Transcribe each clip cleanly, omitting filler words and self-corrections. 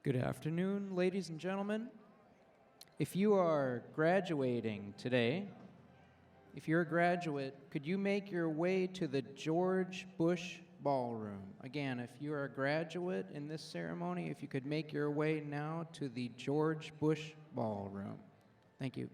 Good afternoon, ladies and gentlemen. If you are graduating today, if you're a graduate, could you make your way to the George Bush Ballroom? Again, if you're a graduate in this ceremony, if you could make your way now to the George Bush Ballroom. Thank you.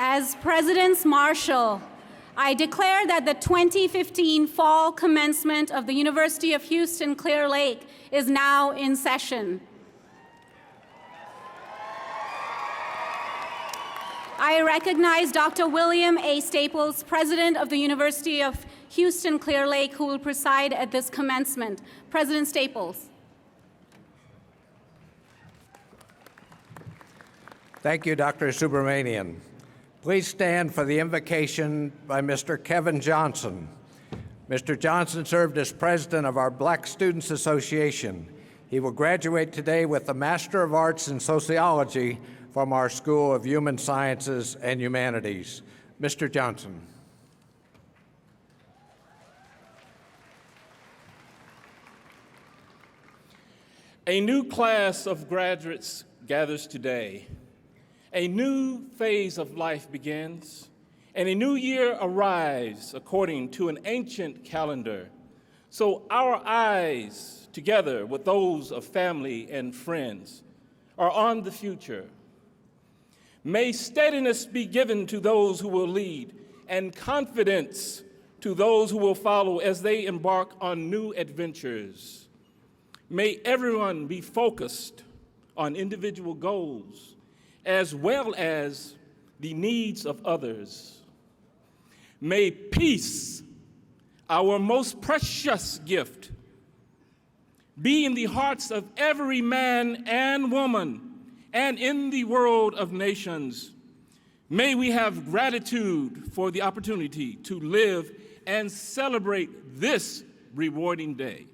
As President's Marshal, I declare that the 2015 Fall Commencement of the University of Houston Clear Lake is now in session. I recognize Dr. William A. Staples, President of the University of Houston Clear Lake, who will preside at this commencement. President Staples. Thank you, Dr. Subramanian. Please stand for the invocation by Mr. Kevin Johnson. Mr. Johnson served as president of our Black Students Association. He will graduate today with a Master of Arts in Sociology from our School of Human Sciences and Humanities. Mr. Johnson. A new class of graduates gathers today. A new phase of life begins, and a new year arrives according to an ancient calendar. So our eyes, together with those of family and friends, are on the future. May steadiness be given to those who will lead, and confidence to those who will follow as they embark on new adventures. May everyone be focused on individual goals, as well as the needs of others. May peace, our most precious gift, be in the hearts of every man and woman and in the world of nations. May we have gratitude for the opportunity to live and celebrate this rewarding day.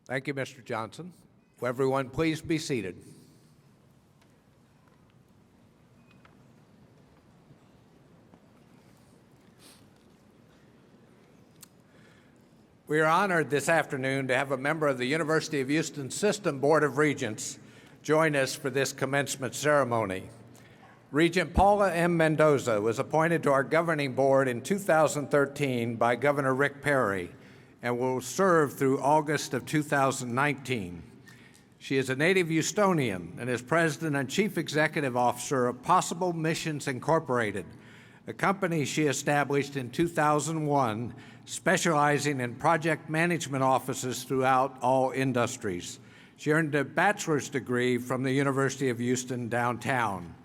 Thank you, Mr. Johnson. Will everyone please be seated? We are honored this afternoon to have a member of the University of Houston System Board of Regents join us for this commencement ceremony. Regent Paula M. Mendoza was appointed to our governing board in 2013 by Governor Rick Perry and will serve through August of 2019. She is a native Houstonian and is President and Chief Executive Officer of Possible Missions Incorporated, a company she established in 2001, specializing in project management offices throughout all industries. She earned a bachelor's degree from the University of Houston downtown.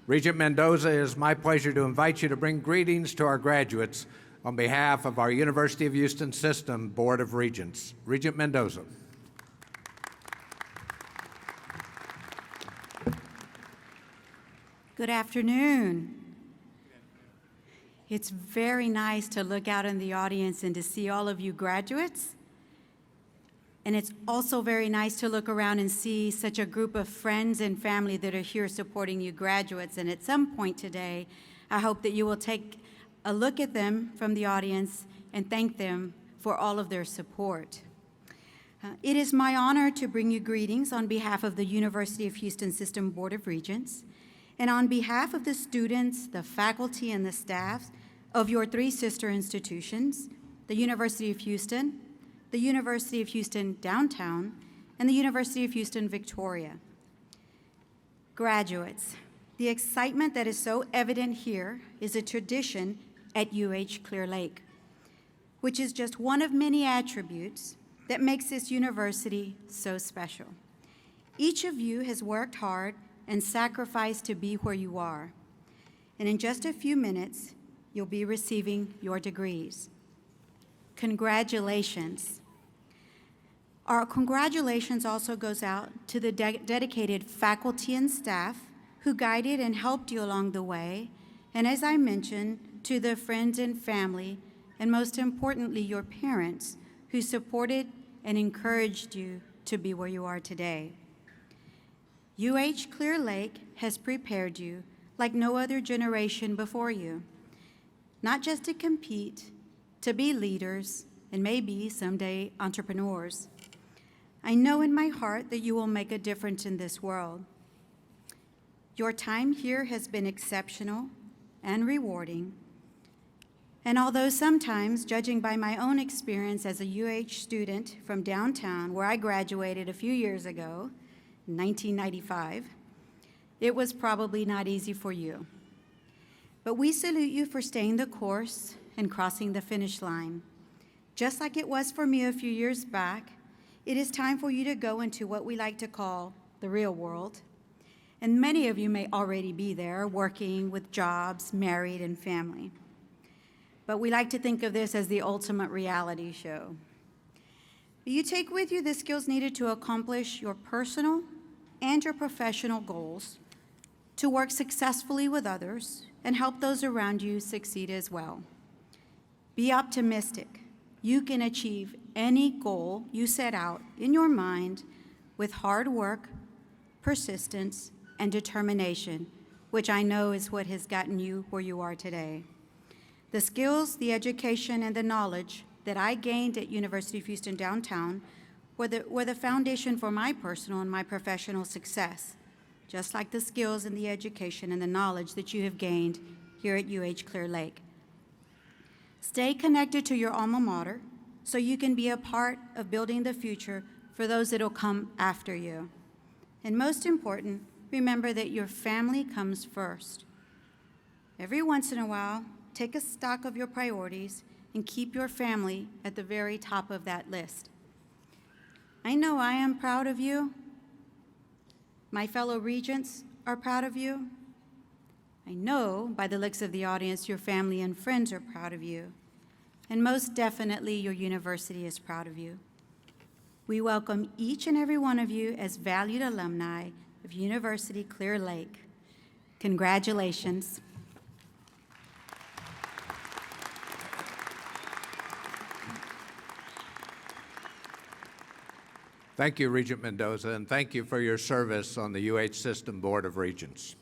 Regent Mendoza, it is my pleasure to invite you to bring greetings to our graduates on behalf of our University of Houston System Board of Regents. Regent Mendoza. Good afternoon. It's very nice to look out in the audience and to see all of you graduates. And it's also very nice to look around and see such a group of friends and family that are here supporting you graduates. And at some point today, I hope that you will take a look at them from the audience and thank them for all of their support. It is my honor to bring you greetings on behalf of the University of Houston System Board of Regents and on behalf of the students, the faculty, and the staff of your three sister institutions, the University of Houston, the University of Houston Downtown, and the University of Houston Victoria. Graduates, the excitement that is so evident here is a tradition at UH Clear Lake, which is just one of many attributes that makes this university so special. Each of you has worked hard and sacrificed to be where you are. And in just a few minutes, you'll be receiving your degrees. Congratulations. Our congratulations also goes out to the dedicated faculty and staff who guided and helped you along the way, and as I mentioned, to the friends and family, and most importantly, your parents who supported and encouraged you to be where you are today. UH Clear Lake has prepared you like no other generation before you, not just to compete, to be leaders, and maybe someday entrepreneurs. I know in my heart that you will make a difference in this world. Your time here has been exceptional and rewarding. And although sometimes, judging by my own experience as a UH student from downtown, where I graduated a few years ago, 1995. It was probably not easy for you. But we salute you for staying the course and crossing the finish line. Just like it was for me a few years back, it is time for you to go into what we like to call the real world. And many of you may already be there, working with jobs, married, and family. But we like to think of this as the ultimate reality show. You take with you the skills needed to accomplish your personal and your professional goals, to work successfully with others, and help those around you succeed as well. Be optimistic. You can achieve any goal you set out in your mind with hard work, persistence, and determination, which I know is what has gotten you where you are today. The skills, the education, and the knowledge that I gained at University of Houston downtown were the foundation for my personal and my professional success, just like the skills and the education and the knowledge that you have gained here at UH Clear Lake. Stay connected to your alma mater so you can be a part of building the future for those that will come after you. And most important, remember that your family comes first. Every once in a while, take a stock of your priorities and keep your family at the very top of that list. I know I am proud of you. My fellow regents are proud of you. I know by the looks of the audience, your family and friends are proud of you. And most definitely, your university is proud of you. We welcome each and every one of you as valued alumni of University Clear Lake. Congratulations. Thank you, Regent Mendoza, and thank you for your service on the UH System Board of Regents.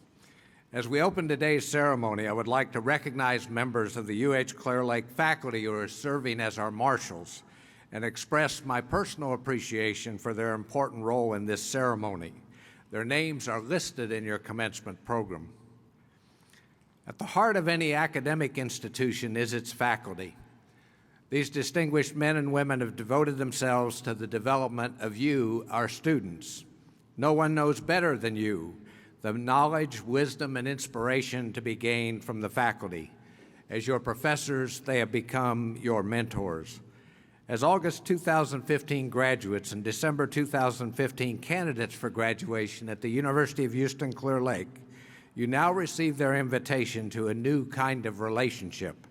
As we open today's ceremony, I would like to recognize members of the UH Clear Lake faculty who are serving as our marshals and express my personal appreciation for their important role in this ceremony. Their names are listed in your commencement program. At the heart of any academic institution is its faculty. These distinguished men and women have devoted themselves to the development of you, our students. No one knows better than you the knowledge, wisdom, and inspiration to be gained from the faculty. As your professors, they have become your mentors. As August 2015 graduates and December 2015 candidates for graduation at the University of Houston Clear Lake, you now receive their invitation to a new kind of relationship.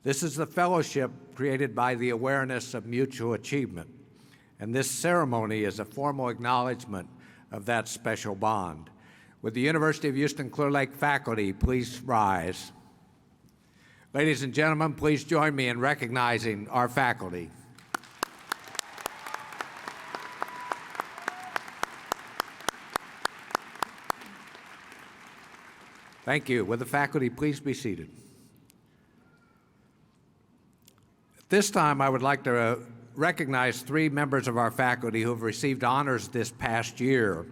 This is the fellowship created by the awareness of mutual achievement, and this ceremony is a formal acknowledgement of that special bond. Would the University of Houston Clear Lake faculty please rise? Ladies and gentlemen, please join me in recognizing our faculty. Thank you. Would the faculty please be seated? At this time, I would like to recognize 3 members of our faculty who have received honors this past year.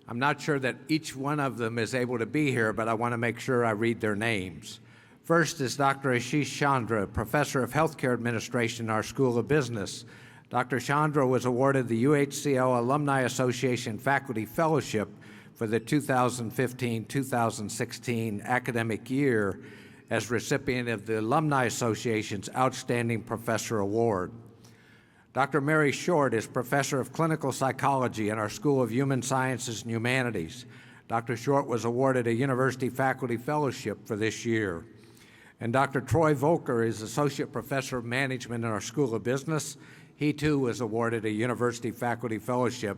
I'm not sure that each one of them is able to be here, but I want to make sure I read their names. First is Dr. Ashish Chandra, Professor of Healthcare Administration in our School of Business. Dr. Chandra was awarded the UHCL Alumni Association Faculty Fellowship for the 2015-2016 academic year as recipient of the Alumni Association's Outstanding Professor Award. Dr. Mary Short is Professor of Clinical Psychology in our School of Human Sciences and Humanities. Dr. Short was awarded a University Faculty Fellowship for this year. And Dr. Troy Volker is Associate Professor of Management in our School of Business. He too was awarded a University Faculty Fellowship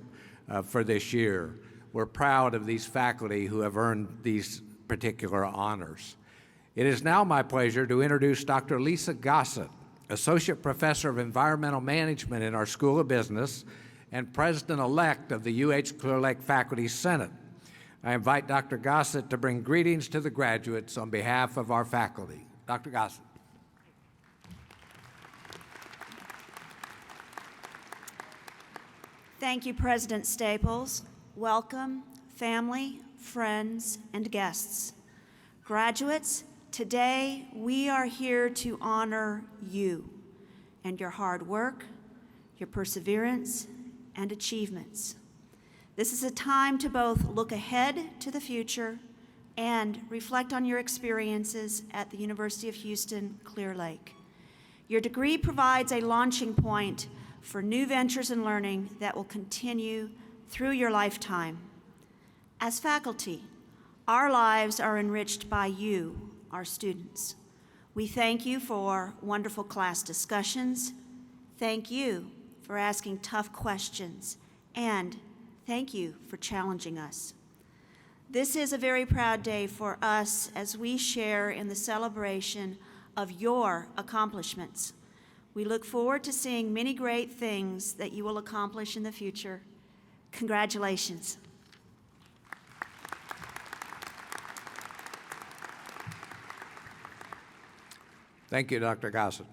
for this year. We're proud of these faculty who have earned these particular honors. It is now my pleasure to introduce Dr. Lisa Gossett, Associate Professor of Environmental Management in our School of Business and President-elect of the UH Clear Lake Faculty Senate. I invite Dr. Gossett to bring greetings to the graduates on behalf of our faculty. Dr. Gossett. Thank you, President Staples. Welcome, family, friends, and guests. Graduates, today we are here to honor you and your hard work, your perseverance, and achievements. This is a time to both look ahead to the future and reflect on your experiences at the University of Houston Clear Lake. Your degree provides a launching point for new ventures in learning that will continue through your lifetime. As faculty, our lives are enriched by you, our students. We thank you for wonderful class discussions. Thank you for asking tough questions, and thank you for challenging us. This is a very proud day for us as we share in the celebration of your accomplishments. We look forward to seeing many great things that you will accomplish in the future. Congratulations. Thank you, Dr. Gossett.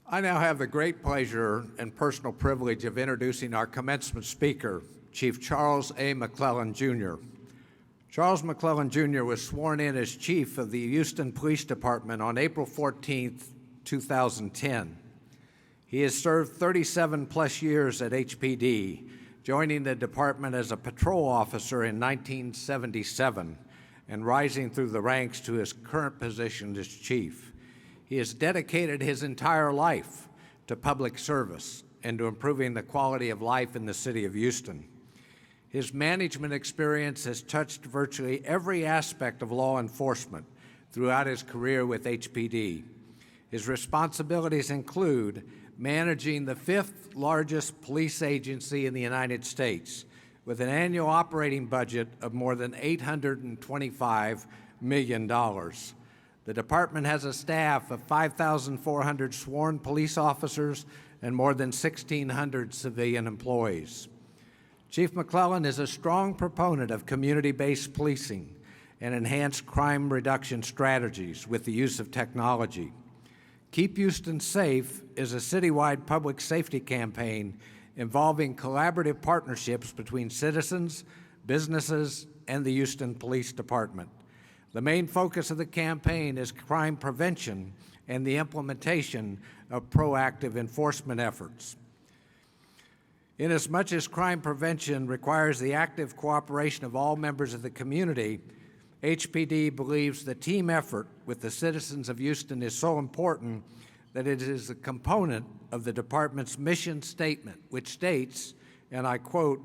I now have the great pleasure and personal privilege of introducing our commencement speaker, Chief Charles A. McClellan, Jr. Charles McClellan, Jr. was sworn in as Chief of the Houston Police Department on April 14, 2010. He has served 37-plus years at HPD, joining the department as a patrol officer in 1977 and rising through the ranks to his current position as Chief. He has dedicated his entire life to public service and to improving the quality of life in the city of Houston. His management experience has touched virtually every aspect of law enforcement throughout his career with HPD. His responsibilities include managing the 5th largest police agency in the United States with an annual operating budget of more than $825 million. The department has a staff of 5,400 sworn police officers and more than 1,600 civilian employees. Chief McClellan is a strong proponent of community-based policing and enhanced crime reduction strategies with the use of technology. Keep Houston Safe is a citywide public safety campaign involving collaborative partnerships between citizens, businesses, and the Houston Police Department. The main focus of the campaign is crime prevention and the implementation of proactive enforcement efforts. Inasmuch as crime prevention requires the active cooperation of all members of the community, HPD believes the team effort with the citizens of Houston is so important that it is a component of the department's mission statement, which states, and I quote,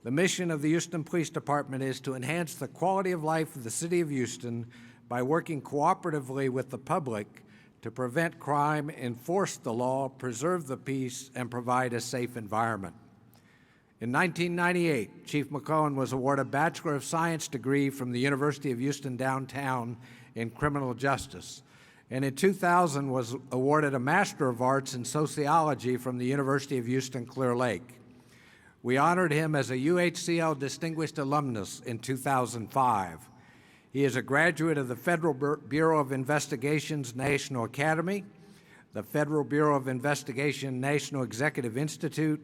"The mission of the Houston Police Department is to enhance the quality of life of the city of Houston by working cooperatively with the public to prevent crime, enforce the law, preserve the peace, and provide a safe environment." In 1998, Chief McClellan was awarded a Bachelor of Science degree from the University of Houston downtown in criminal justice, and in 2000 was awarded a Master of Arts in Sociology from the University of Houston Clear Lake. We honored him as a UHCL Distinguished Alumnus in 2005. He is a graduate of the Federal Bureau of Investigation's National Academy, the Federal Bureau of Investigation National Executive Institute,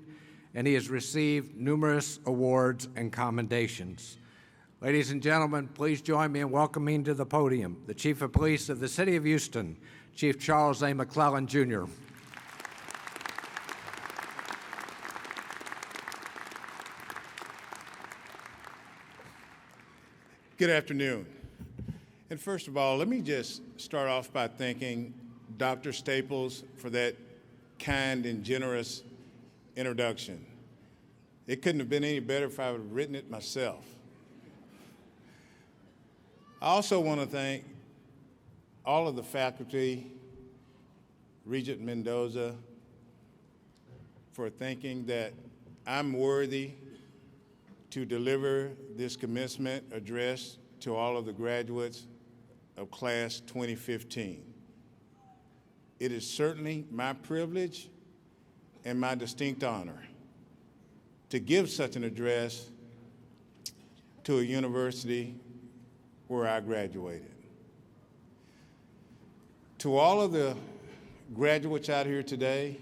and he has received numerous awards and commendations. Ladies and gentlemen, please join me in welcoming to the podium the Chief of Police of the City of Houston, Chief Charles A. McClellan, Jr. Good afternoon. And first of all, let me just start off by thanking Dr. Staples for that kind and generous introduction. It couldn't have been any better if I would have written it myself. I also want to thank all of the faculty, Regent Mendoza, for thinking that I'm worthy to deliver this commencement address to all of the graduates of class 2015. It is certainly my privilege and my distinct honor to give such an address to a university where I graduated. To all of the graduates out here today,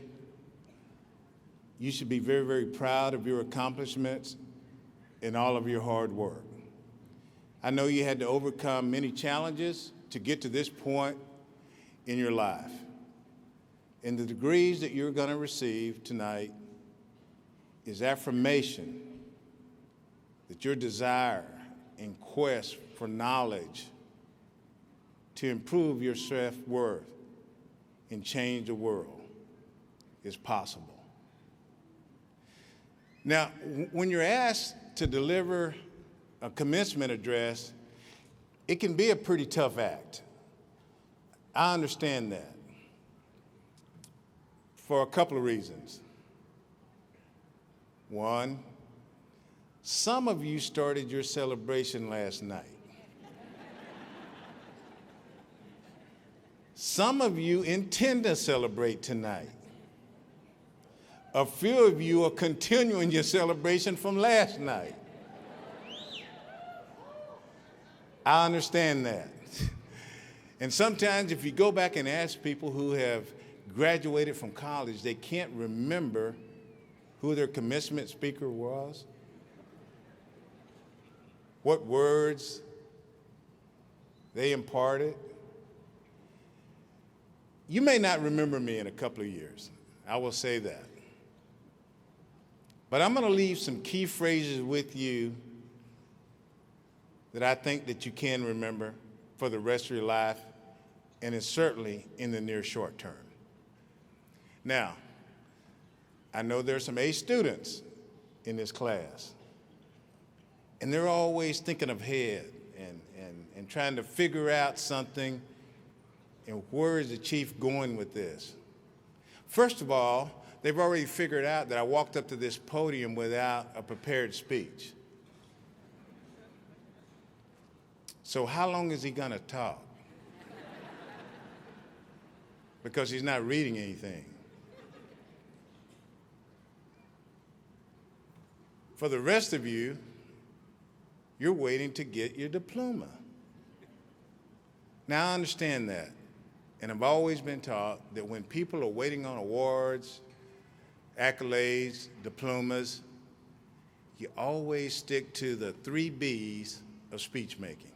you should be very, very proud of your accomplishments and all of your hard work. I know you had to overcome many challenges to get to this point in your life. And the degrees that you're going to receive tonight is affirmation that your desire and quest for knowledge to improve your self-worth and change the world is possible. Now, when you're asked to deliver a commencement address, it can be a pretty tough act. I understand that for a couple of reasons. One, some of you started your celebration last night. Some of you intend to celebrate tonight. A few of you are continuing your celebration from last night. I understand that. And sometimes if you go back and ask people who have graduated from college, they can't remember who their commencement speaker was, what words they imparted. You may not remember me in a couple of years. I will say that. But I'm going to leave some key phrases with you that I think that you can remember for the rest of your life, and it's certainly in the near short term. Now, I know there's some A students in this class, and they're always thinking ahead and trying to figure out something, and where is the chief going with this? First of all, they've already figured out that I walked up to this podium without a prepared speech. So how long is he going to talk? Because he's not reading anything. For the rest of you, you're waiting to get your diploma. Now, I understand that. And I've always been taught that when people are waiting on awards, accolades, diplomas, you always stick to the 3 B's of speech making.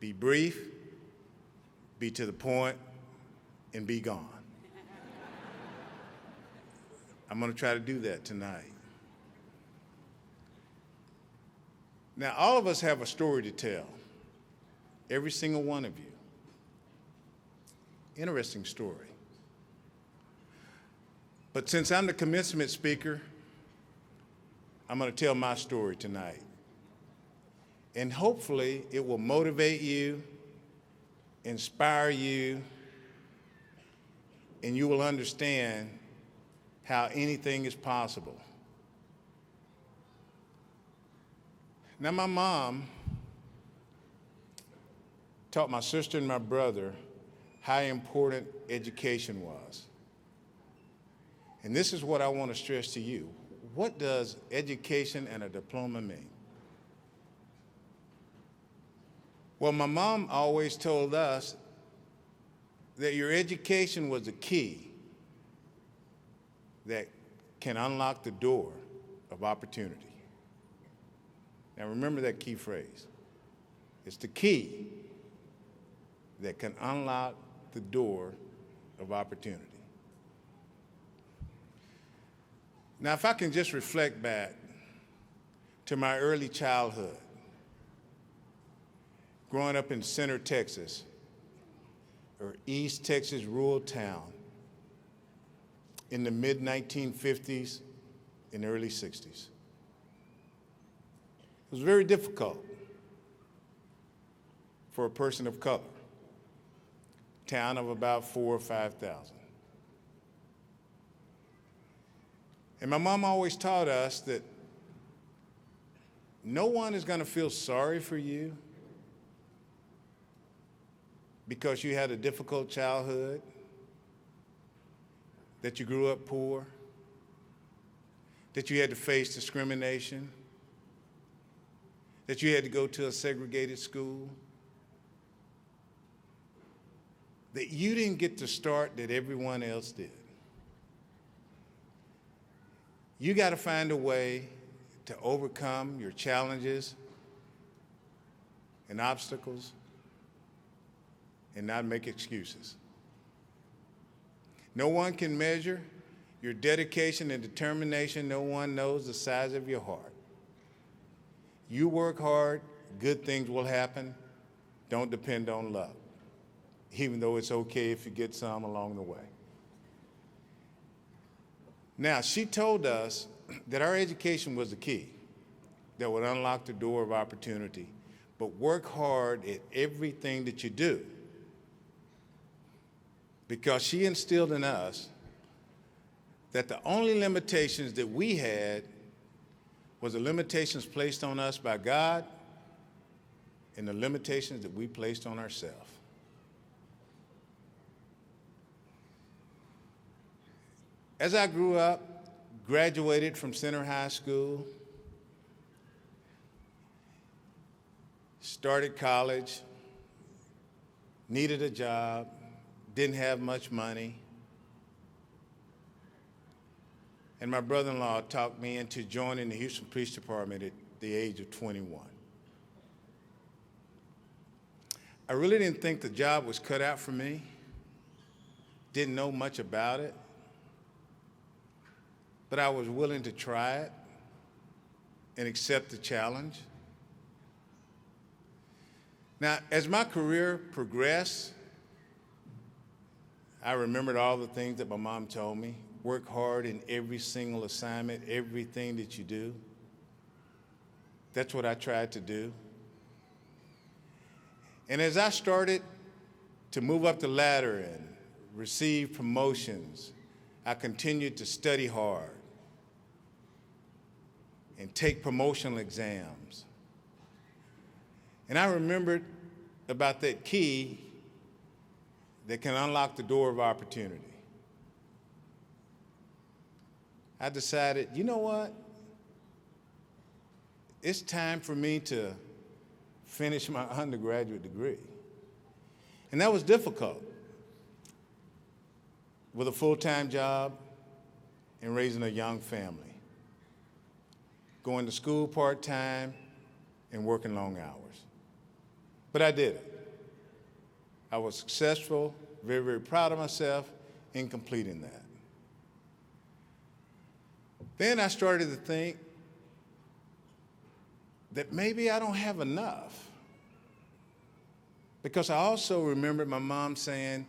Be brief, be to the point, and be gone. I'm going to try to do that tonight. Now, all of us have a story to tell, every single one of you. Interesting story. But since I'm the commencement speaker, I'm going to tell my story tonight. And hopefully it will motivate you, inspire you, and you will understand how anything is possible. Now, my mom taught my sister and my brother how important education was. And this is what I want to stress to you. What does education and a diploma mean? Well, my mom always told us that your education was the key that can unlock the door of opportunity. Now remember that key phrase. It's the key that can unlock the door of opportunity. Now, if I can just reflect back to my early childhood, growing up in Center, Texas, or East Texas rural town in the mid-1950s and early 60s. It was very difficult for a person of color, town of about 4,000 or 5,000. And my mom always taught us that no one is going to feel sorry for you because you had a difficult childhood, that you grew up poor, that you had to face discrimination, that you had to go to a segregated school, that you didn't get the start that everyone else did. You got to find a way to overcome your challenges and obstacles and not make excuses. No one can measure your dedication and determination, no one knows the size of your heart. You work hard, good things will happen. Don't depend on luck, even though it's okay if you get some along the way. Now, she told us that our education was the key that would unlock the door of opportunity, but work hard at everything that you do, because she instilled in us that the only limitations that we had was the limitations placed on us by God and the limitations that we placed on ourselves. As I grew up, graduated from Center High School, started college, needed a job, didn't have much money, and my brother-in-law talked me into joining the Houston Police Department at the age of 21. I really didn't think the job was cut out for me, didn't know much about it, but I was willing to try it and accept the challenge. Now, as my career progressed, I remembered all the things that my mom told me. Work hard in every single assignment, everything that you do. That's what I tried to do. And as I started to move up the ladder and receive promotions, I continued to study hard and take promotional exams. And I remembered about that key that can unlock the door of opportunity. I decided, you know what? It's time for me to finish my undergraduate degree. And that was difficult with a full-time job and raising a young family, going to school part-time and working long hours. But I did it. I was successful, very, very proud of myself in completing that. Then I started to think that maybe I don't have enough. Because I also remembered my mom saying,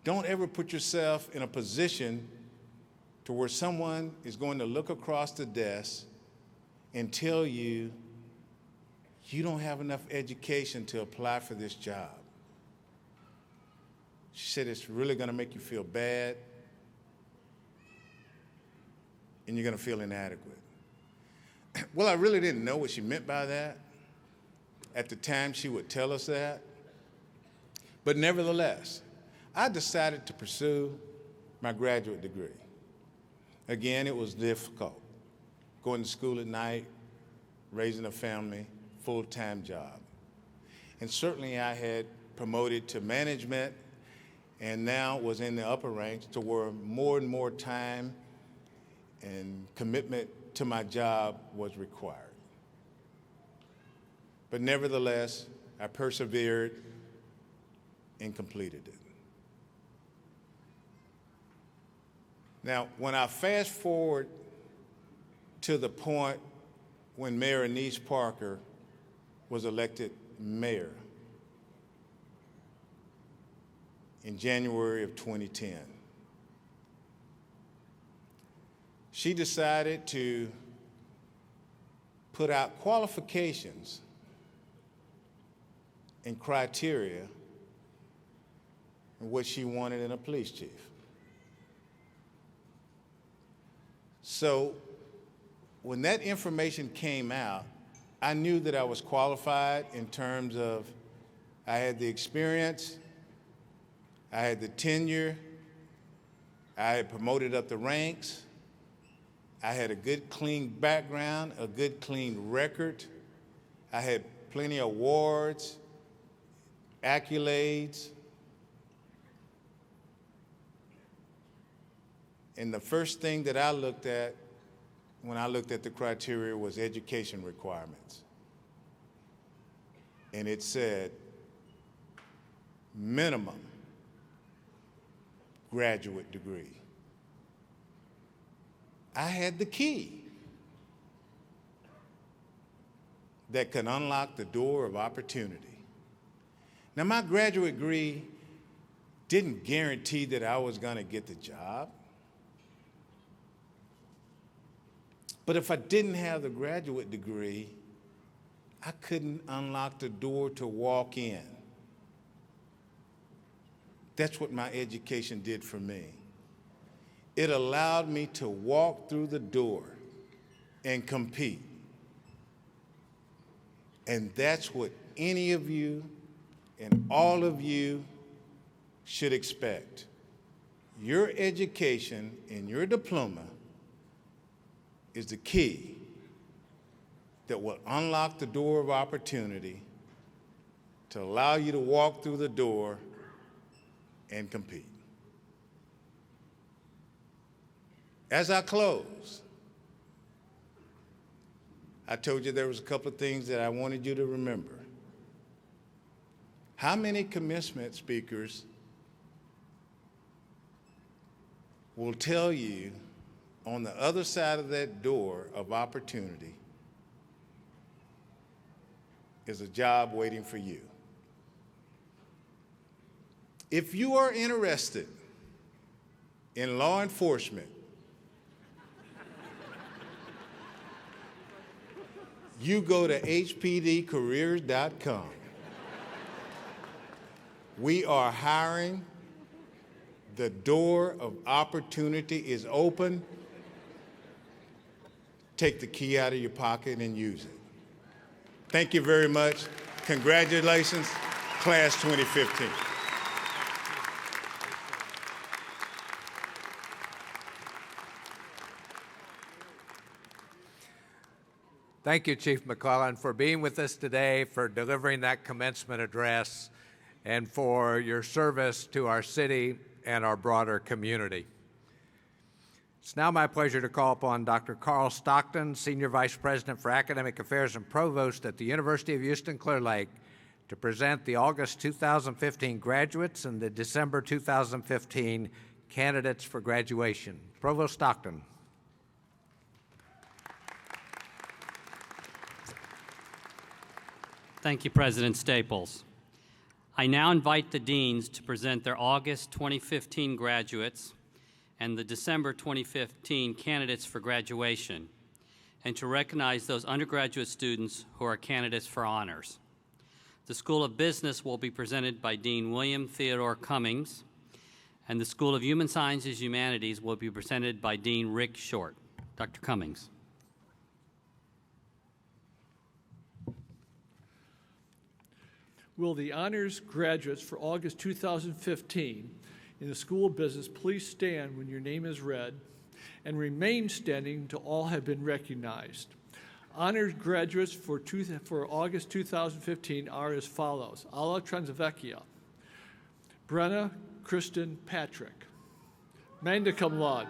don't ever put yourself in a position to where someone is going to look across the desk and tell you you don't have enough education to apply for this job. She said it's really going to make you feel bad and you're going to feel inadequate. Well, I really didn't know what she meant by that. At the time, she would tell us that. But nevertheless, I decided to pursue my graduate degree. Again, it was difficult. Going to school at night, raising a family, full-time job. And certainly I had promoted to management and now was in the upper ranks to where more and more time and commitment to my job was required. But nevertheless, I persevered and completed it. Now, when I fast forward to the point when Mayor Anise Parker was elected mayor in January of 2010, she decided to put out qualifications and criteria and what she wanted in a police chief. So when that information came out, I knew that I was qualified in terms of I had the experience, I had the tenure, I had promoted up the ranks, I had a good, clean background, a good, clean record. I had plenty of awards, accolades. And the first thing that I looked at when I looked at the criteria was education requirements. And it said minimum graduate degree. I had the key that could unlock the door of opportunity. Now, my graduate degree didn't guarantee that I was going to get the job. But if I didn't have the graduate degree, I couldn't unlock the door to walk in. That's what my education did for me. It allowed me to walk through the door and compete. And that's what any of you and all of you should expect. Your education and your diploma is the key that will unlock the door of opportunity to allow you to walk through the door and compete. As I close, I told you there was a couple of things that I wanted you to remember. How many commencement speakers will tell you on the other side of that door of opportunity is a job waiting for you? If you are interested in law enforcement, you go to hpdcareers.com. We are hiring. The door of opportunity is open. Take the key out of your pocket and use it. Thank you very much. Congratulations, Class 2015. Thank you, Chief McClellan, for being with us today, for delivering that commencement address, and for your service to our city and our broader community. It's now my pleasure to call upon Dr. Carl Stockton, Senior Vice President for Academic Affairs and Provost at the University of Houston-Clear Lake, to present the August 2015 graduates and the December 2015 candidates for graduation. Provost Stockton. Thank you, President Staples. I now invite the deans to present their August 2015 graduates and the December 2015 candidates for graduation, and to recognize those undergraduate students who are candidates for honors. The School of Business will be presented by Dean William Theodore Cummings, and the School of Human Sciences Humanities will be presented by Dean Rick Short. Dr. Cummings. Will the honors graduates for August 2015 in the School of Business please stand when your name is read and remain standing until all have been recognized. Honors graduates for August 2015 are as follows: Alla Transvecchia, Brenna Kristen Patrick, magna cum laude,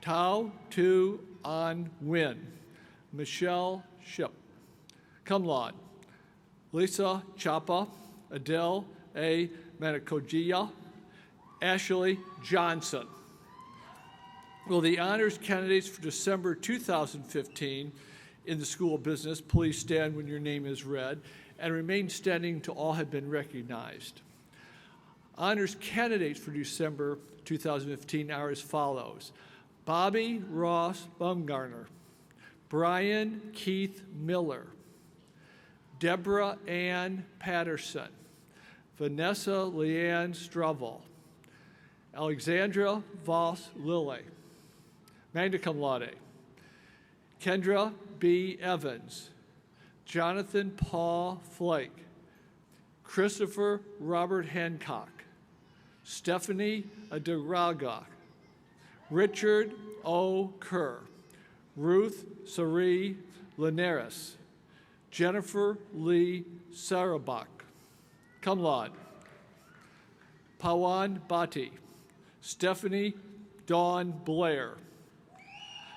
Tao Tu An Nguyen, Michelle Ship, cum laude, Lisa Chapa, Adele A. Manakogia, Ashley Johnson. Will the honors candidates for December 2015 in the School of Business please stand when your name is read and remain standing until all have been recognized. Honors candidates for December 2015 are as follows: Bobby Ross Bumgarner, Brian Keith Miller, Deborah Ann Patterson, Vanessa Leanne Stravel, Alexandra Voss Lilly, magna cum laude, Kendra B. Evans, Jonathan Paul Flake, Christopher Robert Hancock, Stephanie Adiraga, Richard O. Kerr, Ruth Sari Linares, Jennifer Lee Sarabach, cum laude, Pawan Bhatti, Stephanie Dawn Blair,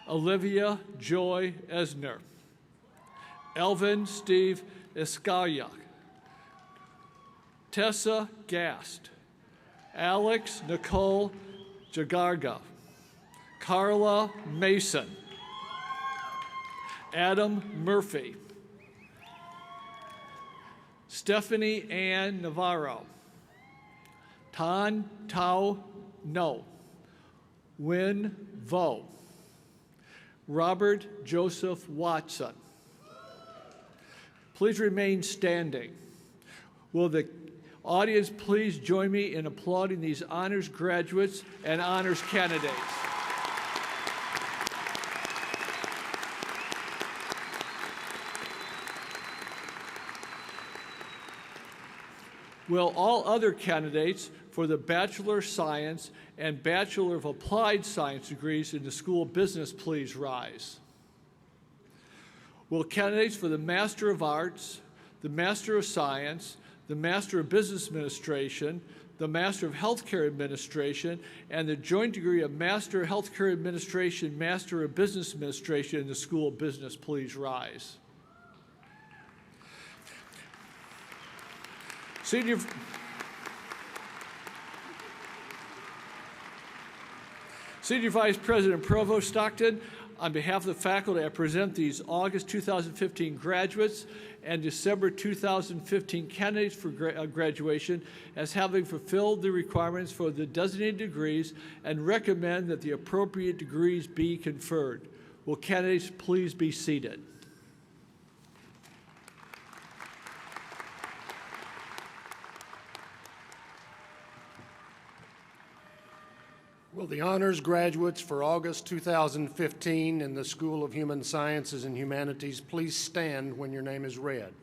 Olivia Joy Esner, Elvin Steve Escalya, Tessa Gast, Alex Nicole Jagarga, Carla Mason, Adam Murphy, Stephanie Ann Navarro, Tan Tao No, Win Vo, Robert Joseph Watson. Please remain standing. Will the audience please join me in applauding these honors graduates and honors candidates? Will all other candidates for the Bachelor of Science and Bachelor of Applied Science degrees in the School of Business please rise? Will candidates for the Master of Arts, the Master of Science, the Master of Business Administration, the Master of Healthcare Administration, and the joint degree of Master of Healthcare Administration, Master of Business Administration in the School of Business please rise? Senior Vice President Provost Stockton, on behalf of the faculty, I present these August 2015 graduates and December 2015 candidates for graduation as having fulfilled the requirements for the designated degrees and recommend that the appropriate degrees be conferred. Will candidates please be seated? Will the honors graduates for August 2015 in the School of Human Sciences and Humanities please stand when your name is read?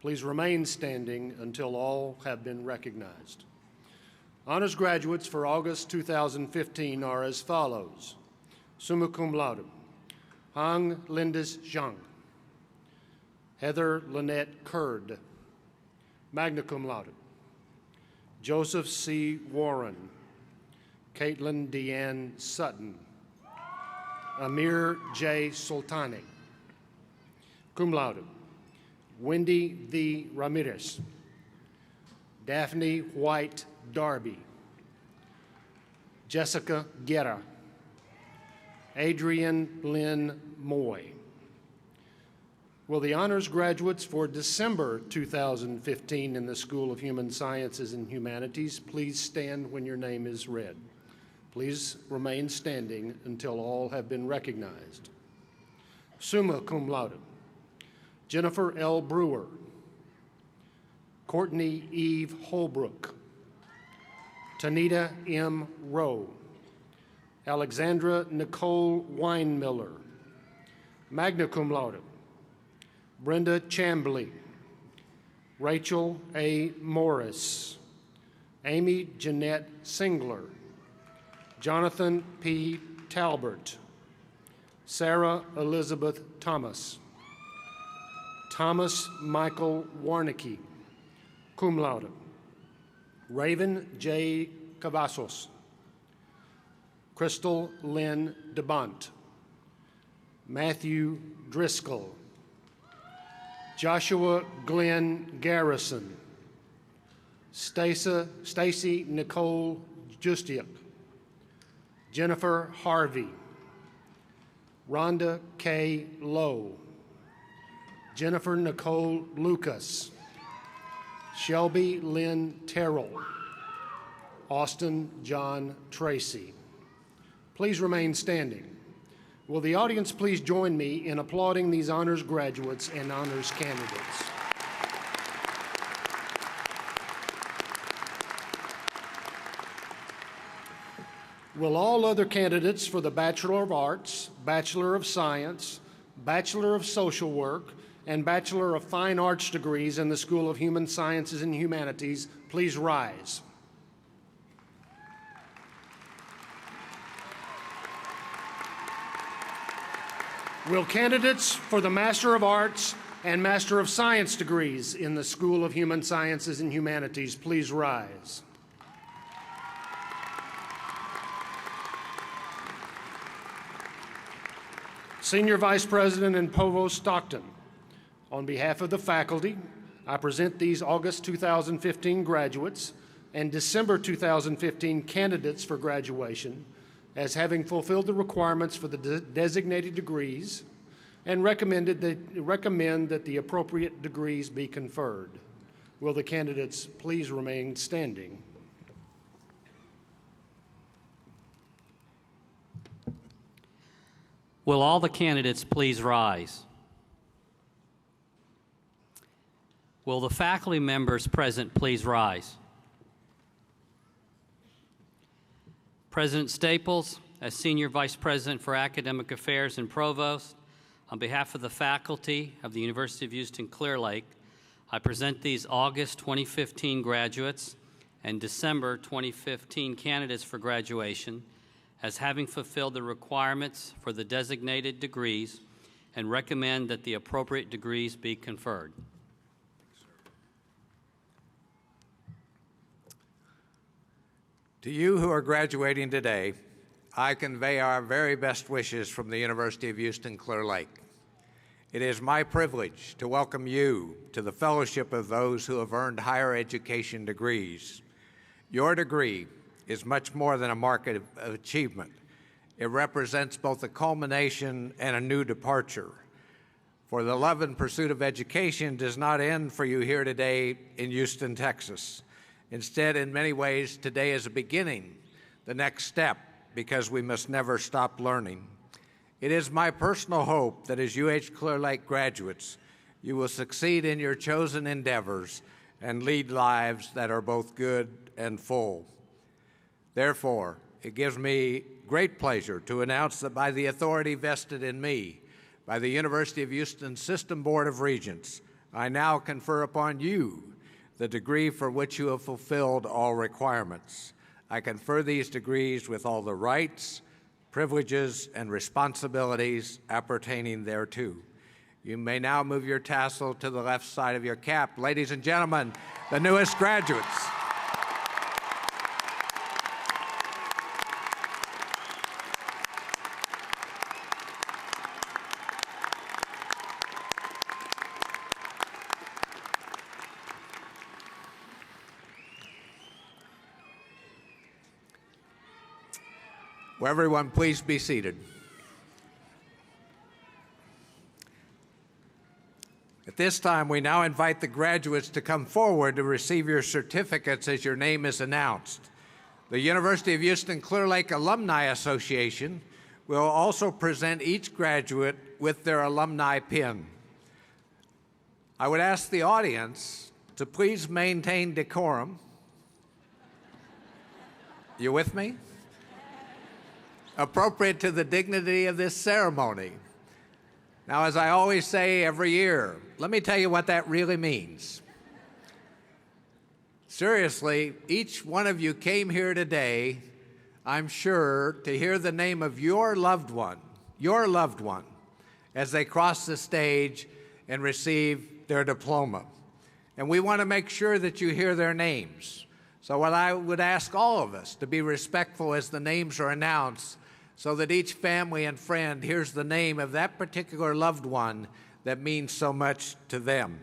Please remain standing until all have been recognized. Honors graduates for August 2015 are as follows. Summa cum laude, Hang Lindis Zhang, Heather Lynette Kurd, magna cum laude, Joseph C. Warren, Caitlin Deanne Sutton, Amir J. Sultani, cum laude, Wendy V. Ramirez, Daphne White Darby, Jessica Guerra, Adrian Lynn Moy. Will the honors graduates for December 2015 in the School of Human Sciences and Humanities please stand when your name is read? Please remain standing until all have been recognized. Summa cum laude, Jennifer L. Brewer, Courtney Eve Holbrook, Tanita M. Rowe, Alexandra Nicole Weinmiller, magna cum laude, Brenda Chambly, Rachel A. Morris, Amy Jeanette Singler, Jonathan P. Talbert, Sarah Elizabeth Thomas, Thomas Michael Warnicki, cum laude, Raven J. Cavazos, Crystal Lynn DeBont, Matthew Driscoll, Joshua Glenn Garrison, Stacy Nicole Justiuk, Jennifer Harvey, Rhonda K. Lowe, Jennifer Nicole Lucas, Shelby Lynn Terrell, Austin John Tracy. Please remain standing. Will the audience please join me in applauding these honors graduates and honors candidates? Will all other candidates for the Bachelor of Arts, Bachelor of Science, Bachelor of Social Work, and Bachelor of Fine Arts degrees in the School of Human Sciences and Humanities please rise? Will candidates for the Master of Arts and Master of Science degrees in the School of Human Sciences and Humanities please rise? Senior Vice President and Provost Stockton, on behalf of the faculty, I present these August 2015 graduates and December 2015 candidates for graduation as having fulfilled the requirements for the designated degrees and recommend that the appropriate degrees be conferred. Will the candidates please remain standing? Will all the candidates please rise? Will the faculty members present please rise? President Staples, as Senior Vice President for Academic Affairs and Provost, on behalf of the faculty of the University of Houston-Clear Lake, I present these August 2015 graduates and December 2015 candidates for graduation as having fulfilled the requirements for the designated degrees and recommend that the appropriate degrees be conferred. To you who are graduating today, I convey our very best wishes from the University of Houston-Clear Lake. It is my privilege to welcome you to the fellowship of those who have earned higher education degrees. Your degree is much more than a mark of achievement. It represents both a culmination and a new departure. For the love and pursuit of education does not end for you here today in Houston, Texas. Instead, in many ways, today is a beginning, the next step, because we must never stop learning. It is my personal hope that as UH Clear Lake graduates, you will succeed in your chosen endeavors and lead lives that are both good and full. Therefore, it gives me great pleasure to announce that by the authority vested in me by the University of Houston System Board of Regents, I now confer upon you the degree for which you have fulfilled all requirements. I confer these degrees with all the rights, privileges, and responsibilities appertaining thereto. You may now move your tassel to the left side of your cap. Ladies and gentlemen, the newest graduates. Will everyone please be seated? At this time, we now invite the graduates to come forward to receive your certificates as your name is announced. The University of Houston-Clear Lake Alumni Association will also present each graduate with their alumni pin. I would ask the audience to please maintain decorum. You with me? Appropriate to the dignity of this ceremony. Now, as I always say every year, let me tell you what that really means. Seriously, each one of you came here today, I'm sure, to hear the name of your loved one, as they cross the stage and receive their diploma. And we want to make sure that you hear their names. So what I would ask all of us to be respectful as the names are announced, so that each family and friend hears the name of that particular loved one that means so much to them.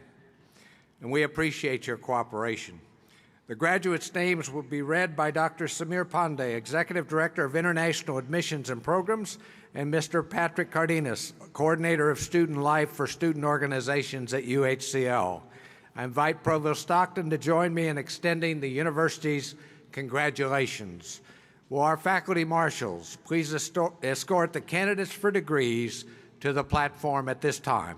And we appreciate your cooperation. The graduates' names will be read by Dr. Samir Pandey, Executive Director of International Admissions and Programs, and Mr. Patrick Cardenas, Coordinator of Student Life for Student Organizations at UHCL. I invite Provost Stockton to join me in extending the university's congratulations. Will our faculty marshals please escort the candidates for degrees to the platform at this time?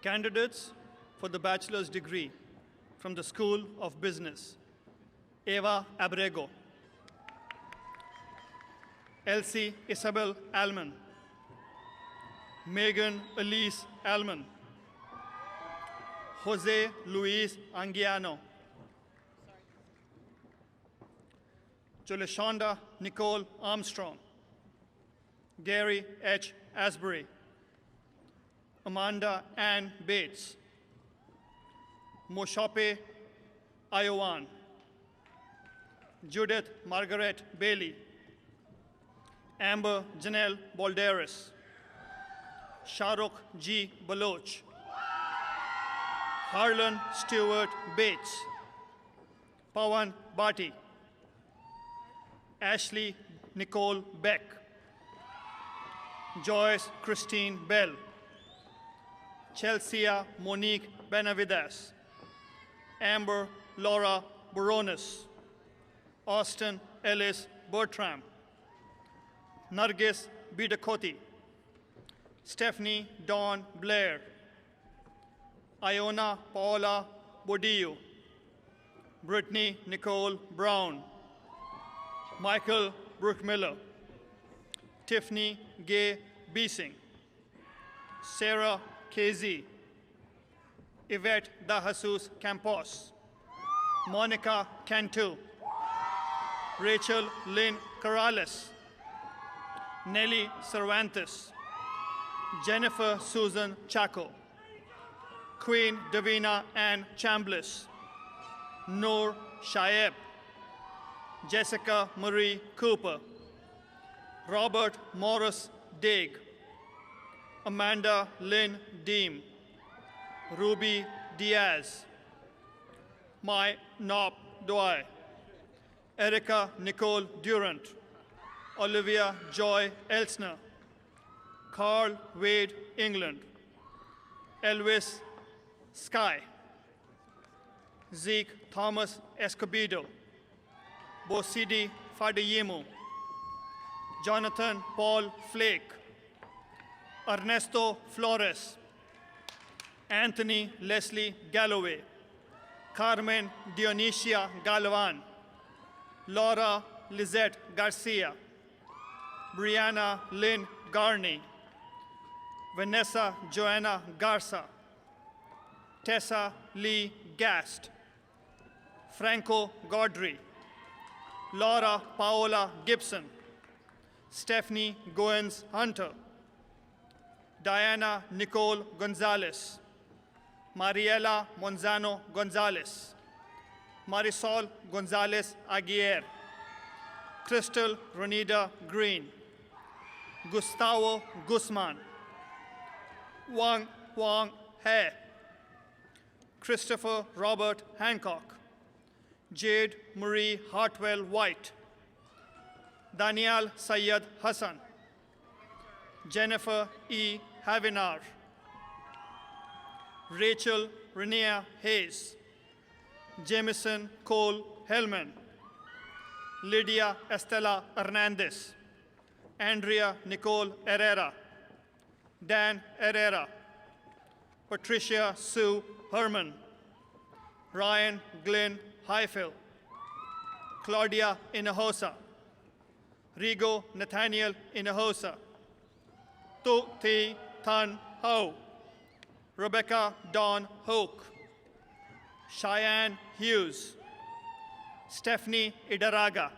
Candidates for the bachelor's degree from the School of Business: Eva Abrego, Elsie Isabel Alman, Megan Elise Alman, Jose Luis Anguiano, Juleshonda Nicole Armstrong, Gary H. Asbury, Amanda Ann Bates, Moshope Iowan, Judith Margaret Bailey, Amber Janelle Balderas, Shahrukh G. Baloch, Harlan Stewart Bates, Pawan Bhatti, Ashley Nicole Beck, Joyce Christine Bell, Chelsea Monique Benavides, Amber Laura Boronis, Austin Ellis Bertram, Nargis Bidakoti, Stephanie Dawn Blair, Iona Paola Bodillo, Brittany Nicole Brown, Michael Brookmiller, Tiffany Gay Beesing, Sarah KZ, Yvette Dahasus Campos, Monica Cantu, Rachel Lynn Corrales, Nelly Cervantes, Jennifer Susan Chaco, Queen Davina Ann Chambliss, Noor Shaeb, Jessica Marie Cooper, Robert Morris Daig, Amanda Lynn Deem, Ruby Diaz, Mai Nop Dwai, Erica Nicole Durant, Olivia Joy Elsner, Carl Wade England, Elvis Sky, Zeke Thomas Escobedo, Bosidi Fadeyemo, Jonathan Paul Flake, Ernesto Flores, Anthony Leslie Galloway, Carmen Dionisia Galvan, Laura Lizette Garcia, Brianna Lynn Garney, Vanessa Joanna Garza, Tessa Lee Gast, Franco Godry, Laura Paola Gibson, Stephanie Goins Hunter, Diana Nicole Gonzalez, Mariela Monzano Gonzalez, Marisol Gonzalez Aguirre, Crystal Ronida Green, Gustavo Guzman, Wang He, Christopher Robert Hancock, Jade Marie Hartwell White, Daniel Syed Hassan, Jennifer E. Havinar, Rachel Renea Hayes, Jamison Cole Hellman, Lydia Estela Hernandez, Andrea Nicole Herrera, Dan Herrera, Patricia Sue Herman, Ryan Glenn Highfill, Claudia Hinojosa, Rigo Nathaniel Hinojosa, Tu Thi Than Ho, Rebecca Dawn Hoke, Cheyenne Hughes, Stephanie Idaraga,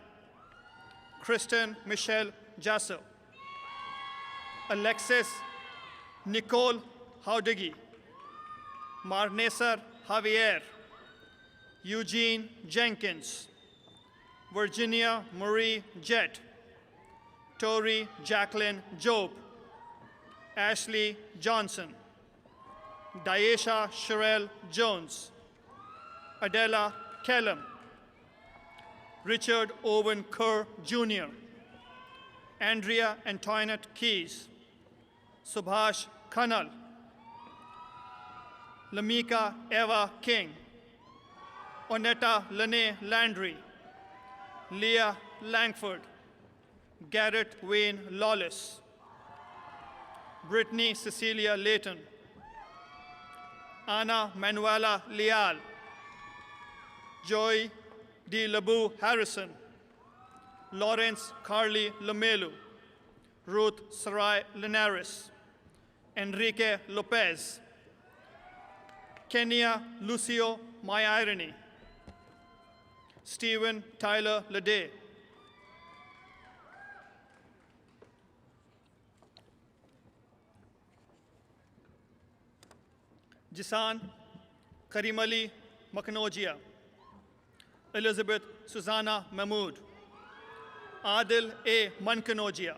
Kristen Michelle Jasso, Alexis Nicole Haudegi, Marnesar Javier, Eugene Jenkins, Virginia Marie Jett, Tori Jacqueline Job, Ashley Johnson, Daisha Sherelle Jones, Adela Kellum, Richard Owen Kerr Jr., Andrea Antoinette Keys, Subhash Khanal, Lamika Eva King, Onetta Lene Landry, Leah Langford, Garrett Wayne Lawless, Brittany Cecilia Layton, Ana Manuela Leal, Joy D. Labu Harrison, Lawrence Carly Lamelu, Ruth Sarai Linares, Enrique Lopez, Kenya Lucio Mayirani, Stephen Tyler Lede, Jisan Karimali Maknojia, Elizabeth Susanna Mahmood, Adil A. Mankanojia,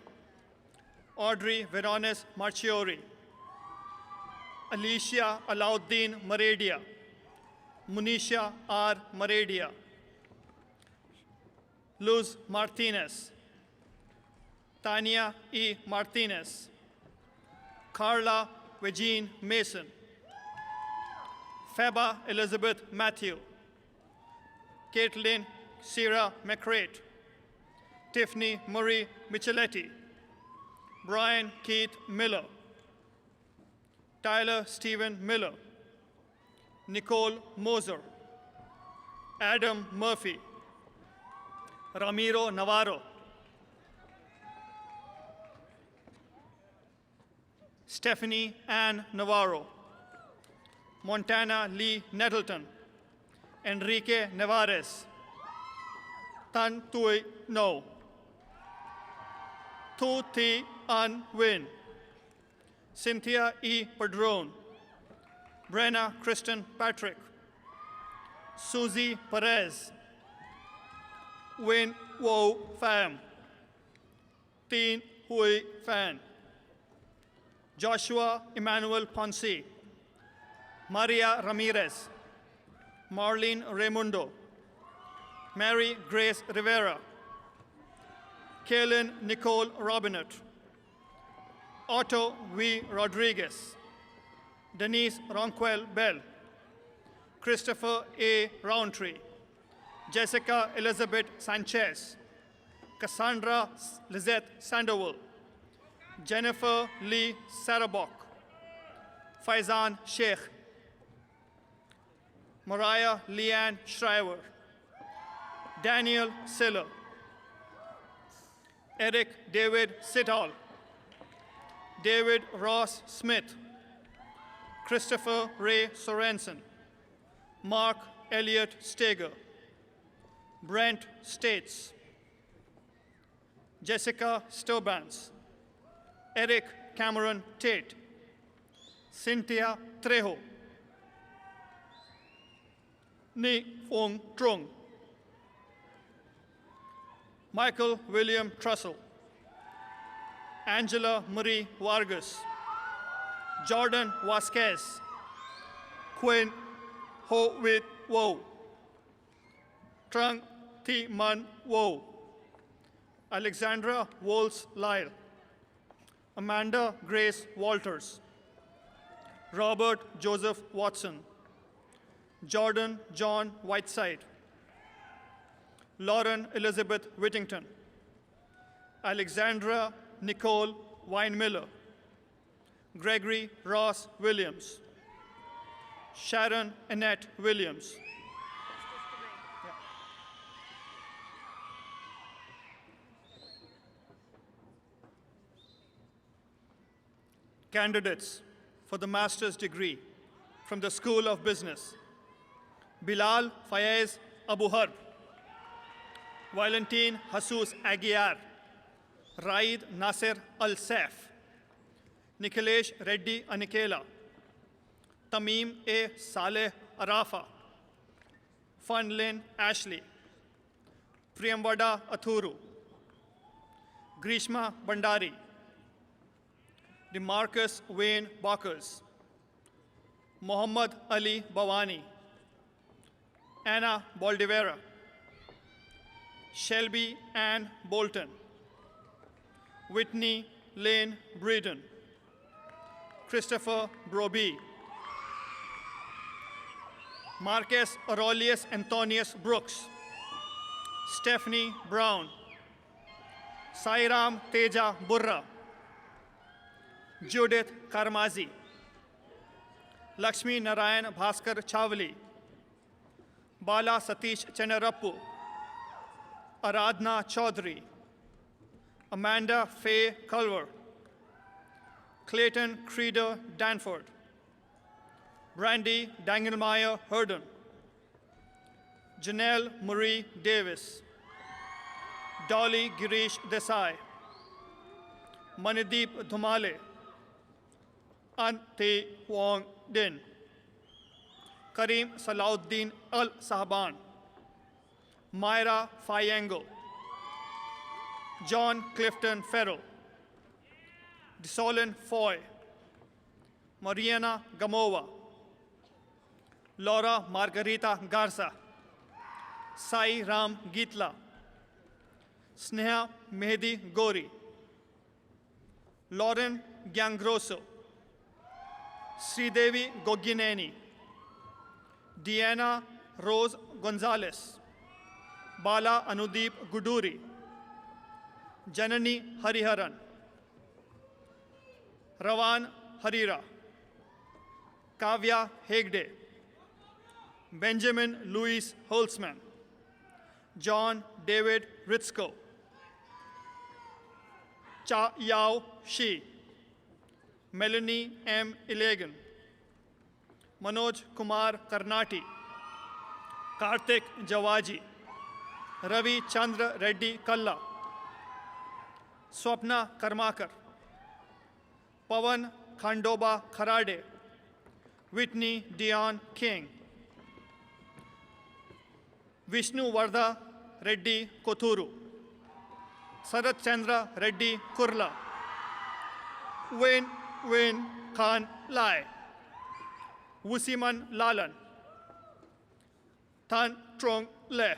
Audrey Veronis Marchiori, Alicia Alauddin Maredia, Munisha R. Maredia, Luz Martinez, Tania E. Martinez, Carla Regine Mason, Feba Elizabeth Matthew, Caitlin Sierra McCrate, Tiffany Marie Micheletti, Brian Keith Miller, Tyler Stephen Miller, Nicole Moser, Adam Murphy, Ramiro Navarro, Stephanie Ann Navarro, Montana Lee Nettleton, Enrique Nevares, Tan Tui No, Tu Thi An Win, Cynthia E. Padron, Brenna Kristen Patrick, Susie Perez, Win Wo Pham, Tin Hui Fan, Joshua Emmanuel Ponce, Maria Ramirez, Marlene Raimundo, Mary Grace Rivera, Kaylin Nicole Robinette, Otto V. Rodriguez, Denise Ronquel Bell, Christopher A. Roundtree, Jessica Elizabeth Sanchez, Cassandra Lizette Sandoval, Jennifer Lee Sarabok, Faizan Sheikh, Mariah Leanne Shriver, Daniel Siller, Eric David Sittall, David Ross Smith, Christopher Ray Sorensen, Mark Elliott Steger, Brent States, Jessica Stobans, Eric Cameron Tate, Cynthia Trejo, Ni Fong Trung, Michael William Trussell, Angela Marie Vargas, Jordan Vasquez, Quinn Ho Wit Wo, Trung Thi Man Wo, Alexandra Wolves Lyle, Amanda Grace Walters, Robert Joseph Watson, Jordan John Whiteside, Lauren Elizabeth Whittington, Alexandra Nicole Weinmiller, Gregory Ross Williams, Sharon Annette Williams, candidates for the master's degree from the School of Business: Bilal Fayez Abu Harb, Valentin Jesus Aguiar, Raid Nasser Al-Saif, Nikhilesh Reddy Anikela, Tamim A. Saleh Arafa, Funlin Ashley, Priyamvada Athuru, Grishma Bandari, DeMarcus Wayne Bakers, Muhammad Ali Bawani, Anna Baldivera, Shelby Ann Bolton, Whitney Lane Breeden, Christopher Broby, Marcus Aurelius Antonius Brooks, Stephanie Brown, Sairam Teja Burra, Judith Karmazi, Lakshmi Narayan Bhaskar Chavali, Bala Satish Chenarappu, Aradhna Chaudhary, Amanda Faye Culver, Clayton Creeder Danford, Brandy Dangelmeyer Herden, Janelle Marie Davis, Dolly Girish Desai, Manideep Dhumale, Ante Wong Din, Kareem Salauddin Al Sahaban, Myra Fayango, John Clifton Farrell, Desolin Foy, Mariana Gamova, Laura Margarita Garza, Sai Ram Geetla, Sneha Mehdi Gori, Lauren Giangrosso, Sridevi Gogineni, Deanna Rose Gonzalez, Bala Anudeep Guduri, Janani Hariharan, Ravan Harira, Kavya Hegde, Benjamin Louis Holtzman, John David Ritzko, Cha Yao Shi, Melanie M. Ilagan, Manoj Kumar Karnati, Karthik Jawaji, Ravi Chandra Reddy Kalla, Swapna Karmakar, Pavan Khandoba Kharade, Whitney Dion King, Vishnu Vardha Reddy Kothuru, Sarat Chandra Reddy Kurla, Wayne Khan Lai, Wusiman Lalan, Tan Trong Le,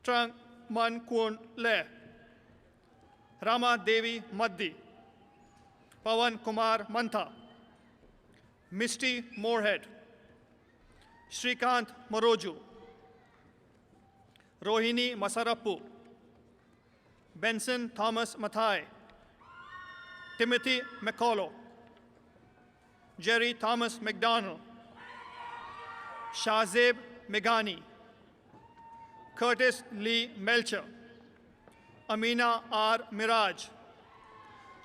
Trang Man Kwon Le, Rama Devi Maddi, Pavan Kumar Mantha, Misty Moorhead, Shrikant Moroju, Rohini Masarappu, Benson Thomas Mathai, Timothy McCullough, Jerry Thomas McDonald, Shahzeb Megani, Curtis Lee Melcher, Amina R. Miraj,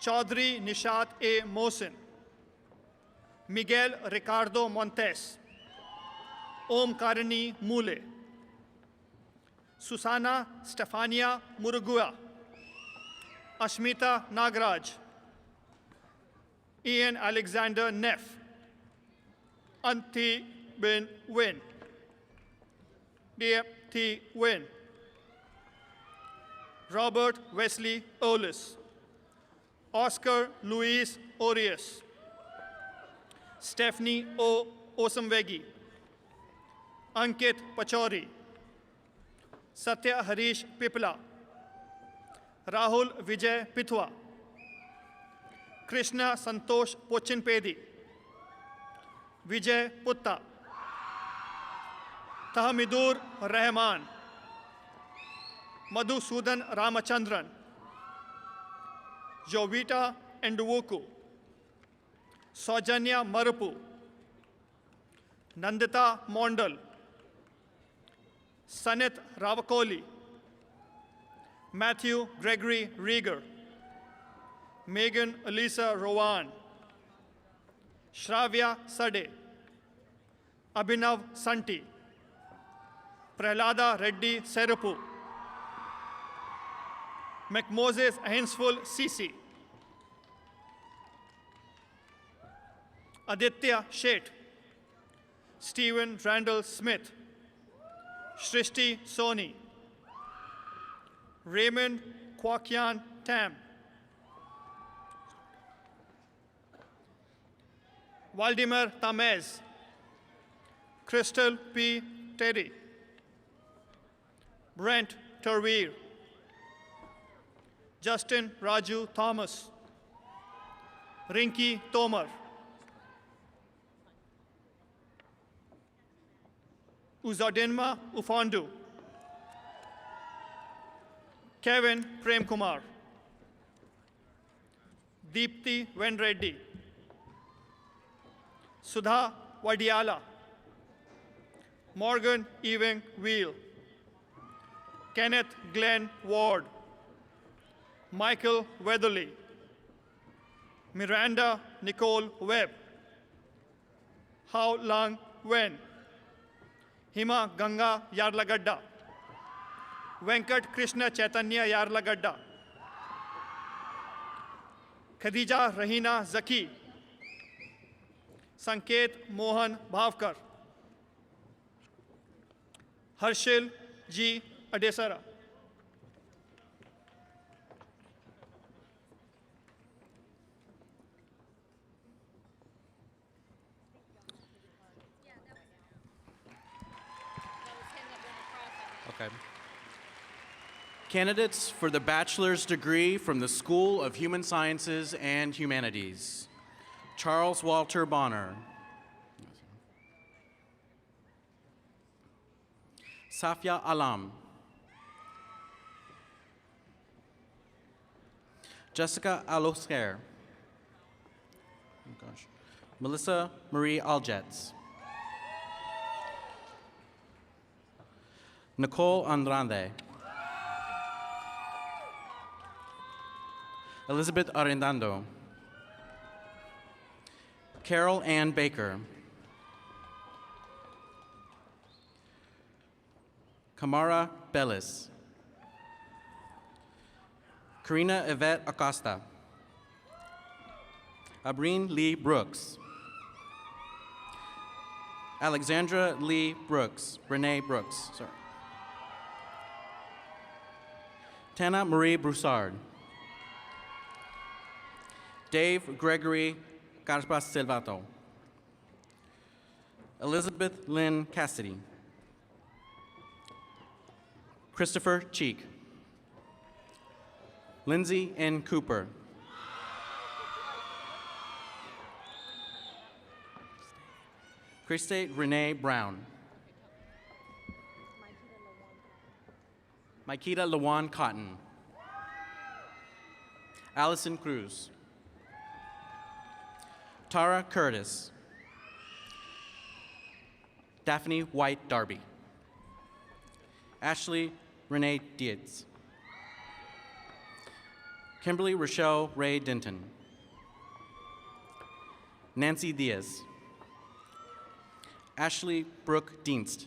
Chaudhry Nishat A. Mohsin, Miguel Ricardo Montes, Om Karani Mule, Susana Stefania Murugua, Ashmita Nagraj, Ian Alexander Neff, Anti Bin Win, D.T. Win, Robert Wesley Olis, Oscar Luis Orias, Stephanie O. Osamvegi, Ankit Pachori, Satya Harish Pipla, Rahul Vijay Pithwa, Krishna Santosh Pochinpedi, Vijay Putta, Tahamidur Rahman, Madhusudan Ramachandran, Jovita Enduvuku, Saujanya Marupu, Nandita Mondal, Sanit Ravakoli, Matthew Gregory Rieger, Megan Elisa Rowan, Shravya Sade, Abhinav Santi, Prahlada Reddy Serapu, McMoses Ainsful Sisi, Aditya Sheth, Stephen Randall Smith, Shrishti Soni, Raymond Kwakyan Tam, Valdemar Tamez, Crystal P. Terry, Brent Terweer, Justin Raju Thomas, Rinki Tomar, Uzadinma Ufandu, Kevin Premkumar, Deepthi Venreddy, Sudha Wadiala, Morgan Ewing Wheel, Kenneth Glenn Ward, Michael Weatherly, Miranda Nicole Webb, Hao Lang Wen, Hima Ganga Yarlagadda, Venkat Krishna Chaitanya Yarlagadda, Khadija Rahina Zaki, Sanket Mohan Bhavkar, Harshil G. Adesara. Okay. Candidates for the bachelor's degree from the School of Human Sciences and Humanities. Charles Walter Bonner. Safia Alam. Jessica Alosker. Oh gosh. Melissa Marie Aljets. Nicole Andrade. Elizabeth Arendando. Carol Ann Baker. Kamara Bellis. Karina Yvette Acosta. Abreen Lee Brooks. Alexandra Lee Brooks. Renee Brooks, sorry. Tana Marie Broussard. Dave Gregory Carpas Silvato. Elizabeth Lynn Cassidy. Christopher Cheek. Lindsay N. Cooper. Christe Renee Brown. Maikita Lawan Cotton. Allison Cruz. Tara Curtis. Daphne White Darby. Ashley Renee Dietz. Kimberly Rochelle Ray Denton. Nancy Diaz. Ashley Brooke Dienst.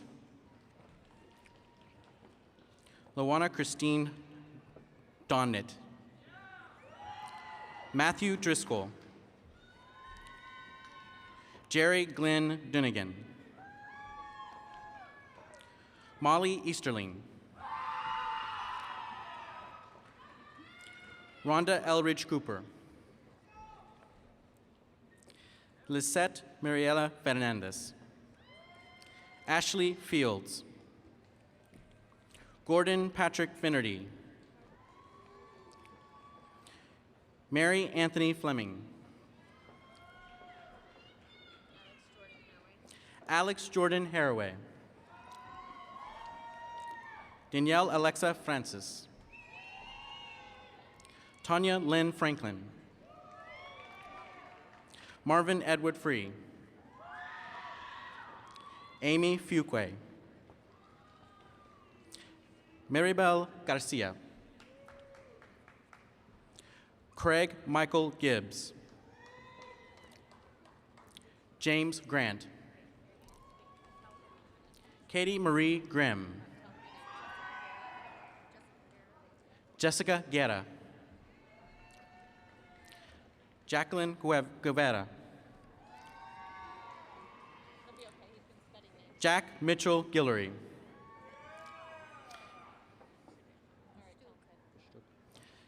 Lawana Christine Donnit. Matthew Driscoll. Jerry Glenn Dunnigan. Molly Easterling. Rhonda Elridge Cooper. Lisette Mariela Fernandez. Ashley Fields. Gordon Patrick Finnerty. Mary Anthony Fleming. Alex Jordan Haraway. Danielle Alexa Francis. Tanya Lynn Franklin. Marvin Edward Free. Amy Fuquay. Maribel Garcia. Craig Michael Gibbs. James Grant. Katie Marie Grimm. Jessica Guerra. Jacqueline Guevara. Jack Mitchell Guillory.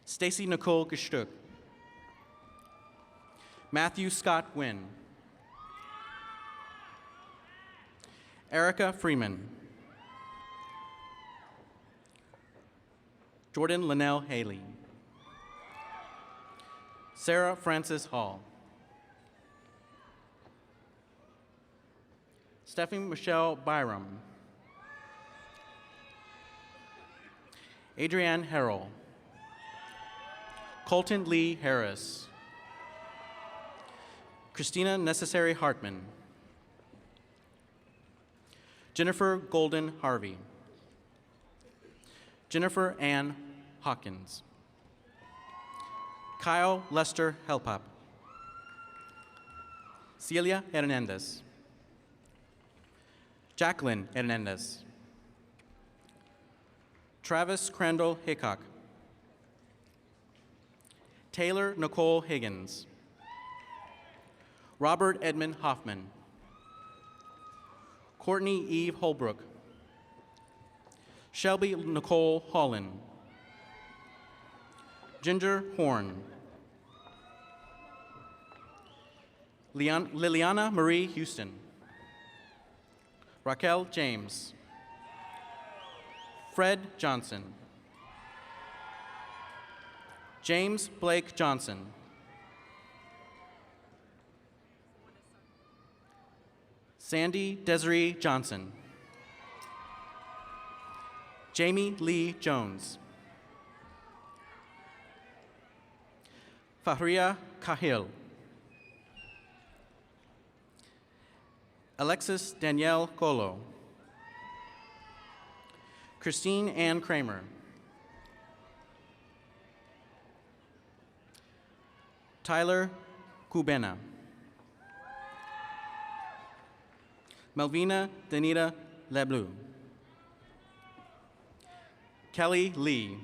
Stacy Nicole Geshtuk. Matthew Scott Wynn. Erica Freeman. Jordan Linnell Haley. Sarah Francis Hall. Stephanie Michelle Byram. Adrienne Harrell. Colton Lee Harris. Christina Necessary Hartman. Jennifer Golden Harvey. Jennifer Ann Hawkins. Kyle Lester Helpop. Celia Hernandez. Jacqueline Hernandez. Travis Crandall Hickok. Taylor Nicole Higgins. Robert Edmund Hoffman. Courtney Eve Holbrook. Shelby Nicole Holland. Ginger Horn. Liliana Marie Houston. Raquel James. Fred Johnson. James Blake Johnson. Sandy Desiree Johnson. Jamie Lee Jones. Fahria Kahil. Alexis Danielle Colo. Christine Ann Kramer. Tyler Cubena. Melvina Danita Leblou. Kelly Lee.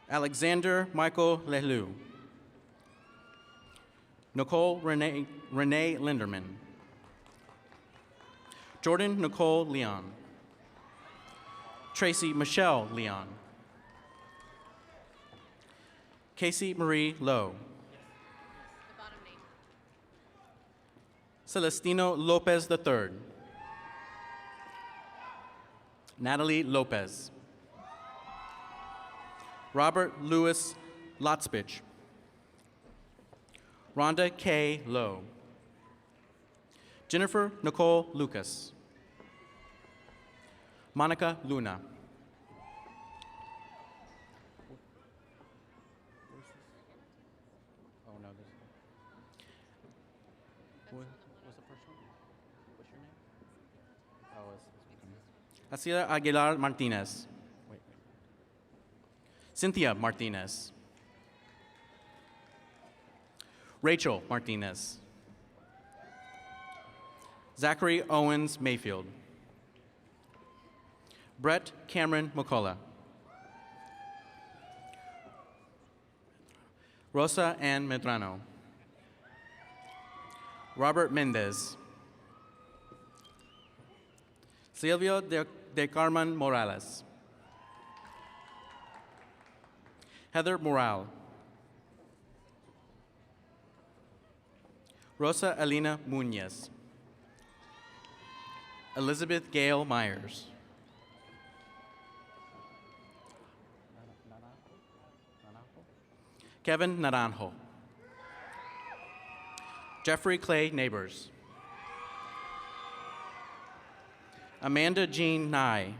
Alexander Michael Lehlou. Nicole Renee Linderman. Jordan Nicole Leon. Tracy Michelle Leon. Casey Marie Lowe. Celestino Lopez III. Natalie Lopez. Robert Louis Lotzbich. Rhonda K. Lowe. Jennifer Nicole Lucas. Monica Luna. Oh, no, what's the first one? What's your name? Oh, it's Asiela Aguilar Martinez. Wait. Cynthia Martinez. Rachel Martinez. Zachary Owens Mayfield. Brett Cameron McCullough. Rosa Ann Medrano. Robert Mendez. Silvio de Carmen Morales. Heather Morale. Rosa Alina Muñez. Elizabeth Gale Myers. Kevin Naranjo. Jeffrey Clay Neighbors. Amanda Jean Nye.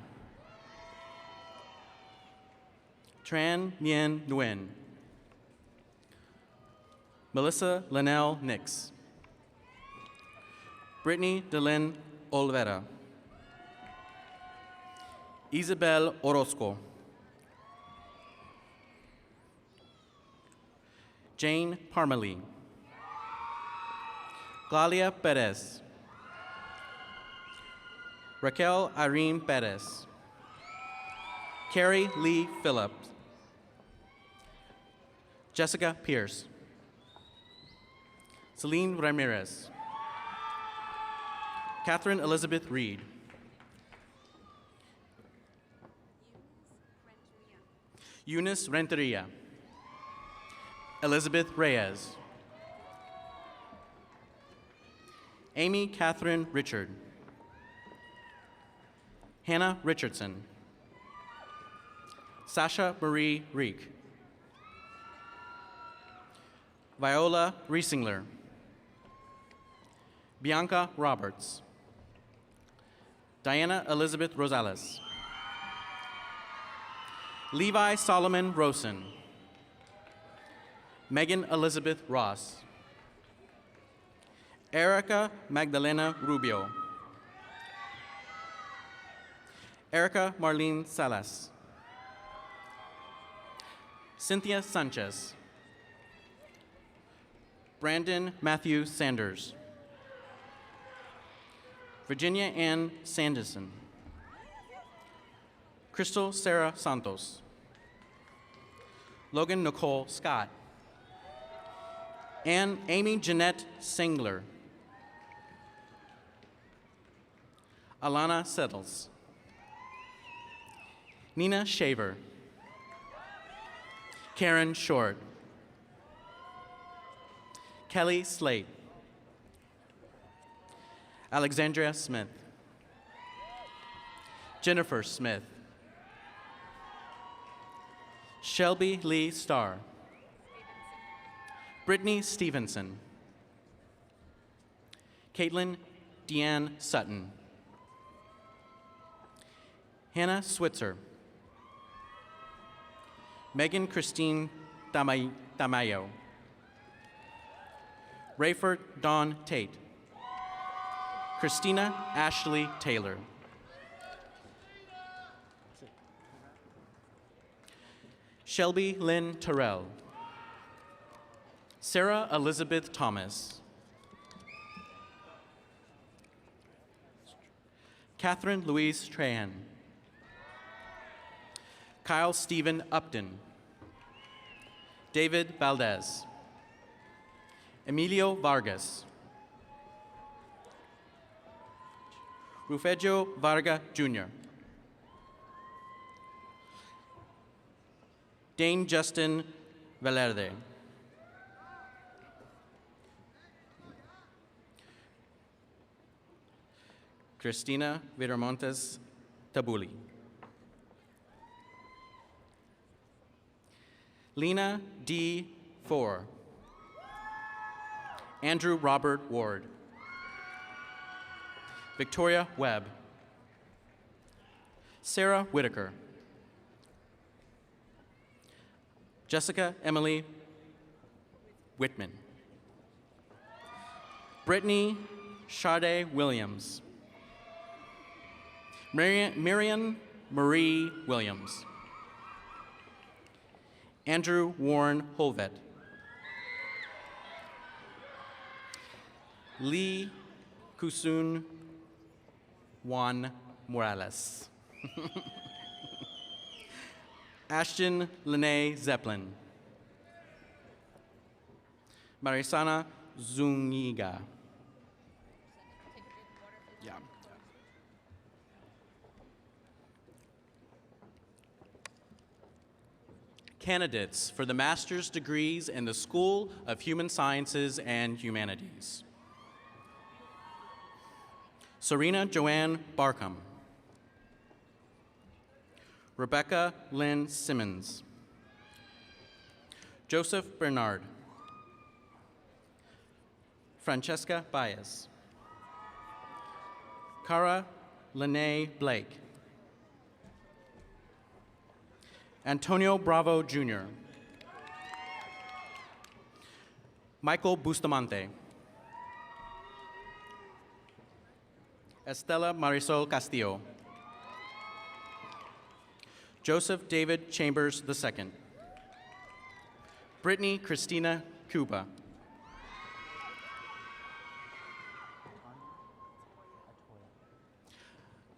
Tran Mien Nguyen. Melissa Linnell Nix. Brittany Delyn Olvera. Isabel Orozco. Jane Parmalee. Glalia Perez. Raquel Irene Perez. Carrie Lee Phillips. Jessica Pierce. Celine Ramirez. Catherine Elizabeth Reed. Eunice Renteria. Elizabeth Reyes. Amy Catherine Richard. Hannah Richardson. Sasha Marie Reek. Viola Riesingler. Bianca Roberts. Diana Elizabeth Rosales. Levi Solomon Rosen. Megan Elizabeth Ross. Erica Magdalena Rubio. Erica Marlene Salas. Cynthia Sanchez. Brandon Matthew Sanders. Virginia Ann Sanderson. Crystal Sarah Santos. Logan Nicole Scott. And Amy Jeanette Singler. Alana Settles. Nina Shaver. Karen Short. Kelly Slate. Alexandria Smith. Jennifer Smith. Shelby Lee Starr. Brittany Stevenson. Caitlin Deanne Sutton. Hannah Switzer. Megan Christine Tamayo. Rayford Dawn Tate. Christina Ashley Taylor. Shelby Lynn Terrell. Sarah Elizabeth Thomas. Catherine Louise Trahan. Kyle Stephen Upton. David Valdez. Emilio Vargas. Rufejo Varga Jr. Dane Justin Valerde. Cristina Viramontes Tabuli. Lena D. Four. Andrew Robert Ward. Victoria Webb. Sarah Whitaker. Jessica Emily Whitman. Brittany Sade Williams. Marian Marie Williams. Andrew Warren Holvet. Lee Kusun Juan Morales. Ashton Lene Zeppelin. Marisana Zuniga. Yeah. Candidates for the master's degrees in the School of Human Sciences and Humanities. Serena Joanne Barkham. Rebecca Lynn Simmons. Joseph Bernard. Francesca Baez. Cara Lene Blake. Antonio Bravo Jr. Michael Bustamante. Estela Marisol Castillo. Joseph David Chambers II. Brittany Christina Cuba.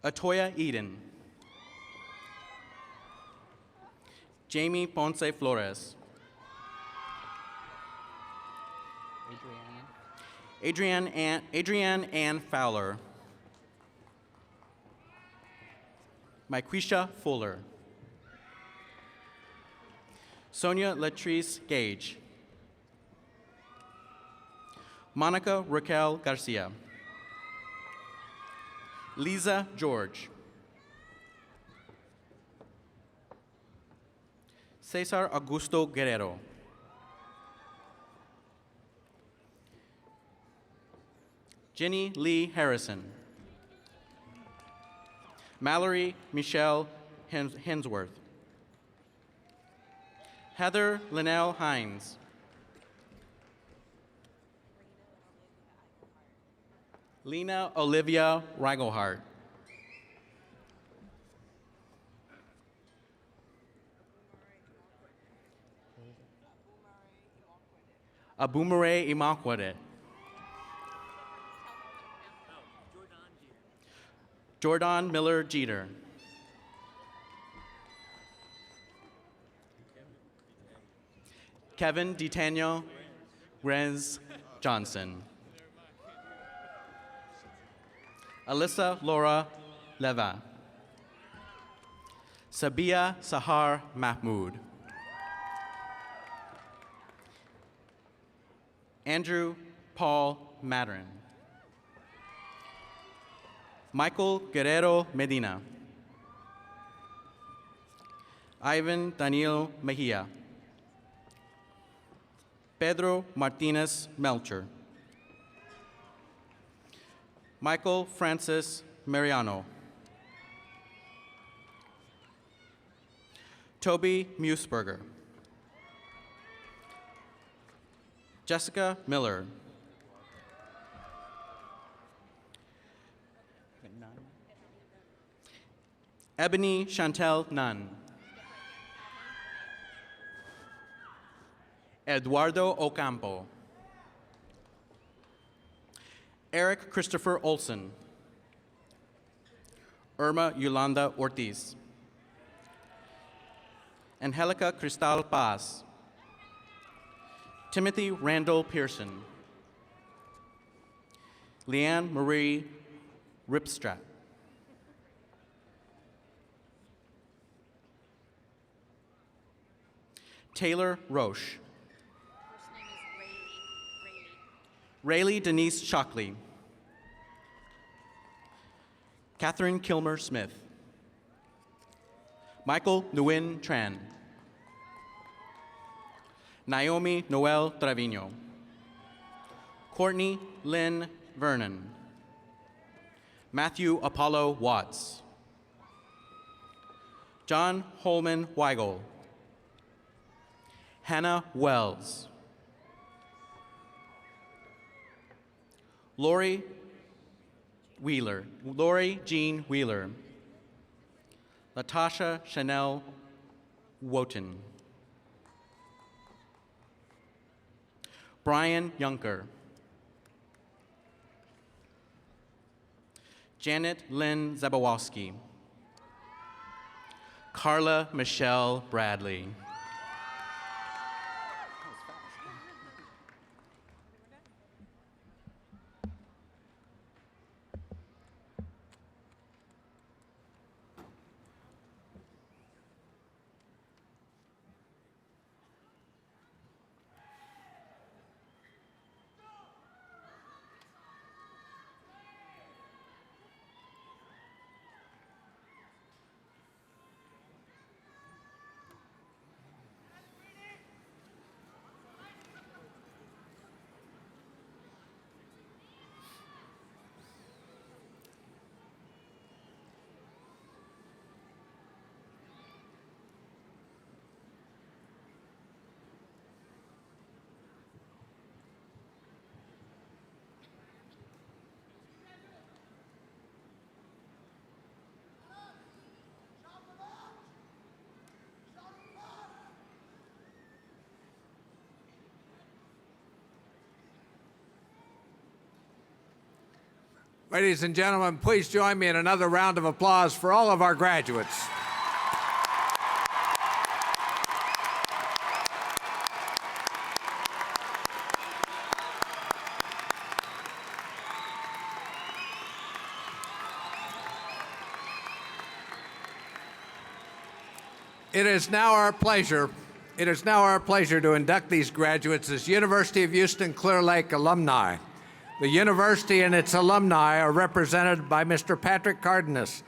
Atoya Eden. Jamie Ponce Flores. Adrienne Ann Fowler. Myquisha Fuller. Sonia Latrice Gage. Monica Raquel Garcia. Lisa George. Cesar Augusto Guerrero. Jenny Lee Harrison. Mallory Michelle Hensworth. Heather Linnell Hines. Lena Olivia Reigelhart. Abumare Imakwade. Jordan Miller Jeter. Kevin DiTanio Renz Johnson. Alyssa Laura Leva. Sabia Sahar Mahmood. Andrew Paul Madarin. Michael Guerrero Medina. Ivan Daniel Mejia. Pedro Martinez Melcher. Michael Francis Mariano. Toby Musburger. Jessica Miller. Ebony Chantel Nunn. Eduardo Ocampo. Eric Christopher Olson. Irma Yolanda Ortiz. Angelica Cristal Paz. Timothy Randall Pearson. Leanne Marie Ripstrat. Taylor Roche. Rayleigh Denise Shockley. Catherine Kilmer Smith. Michael Nguyen Tran. Naomi Noel Trevino. Courtney Lynn Vernon. Matthew Apollo Watts. John Holman Weigel. Hannah Wells. Lori Jean Wheeler. Latasha Chanel Wotan. Brian Yunker. Janet Lynn Zabawowski. Carla Michelle Bradley. Ladies and gentlemen, please join me in another round of applause for all of our graduates. It is now our pleasure to induct these graduates as University of Houston Clear Lake alumni. The university and its alumni are represented by Mr. Patrick Cardenas.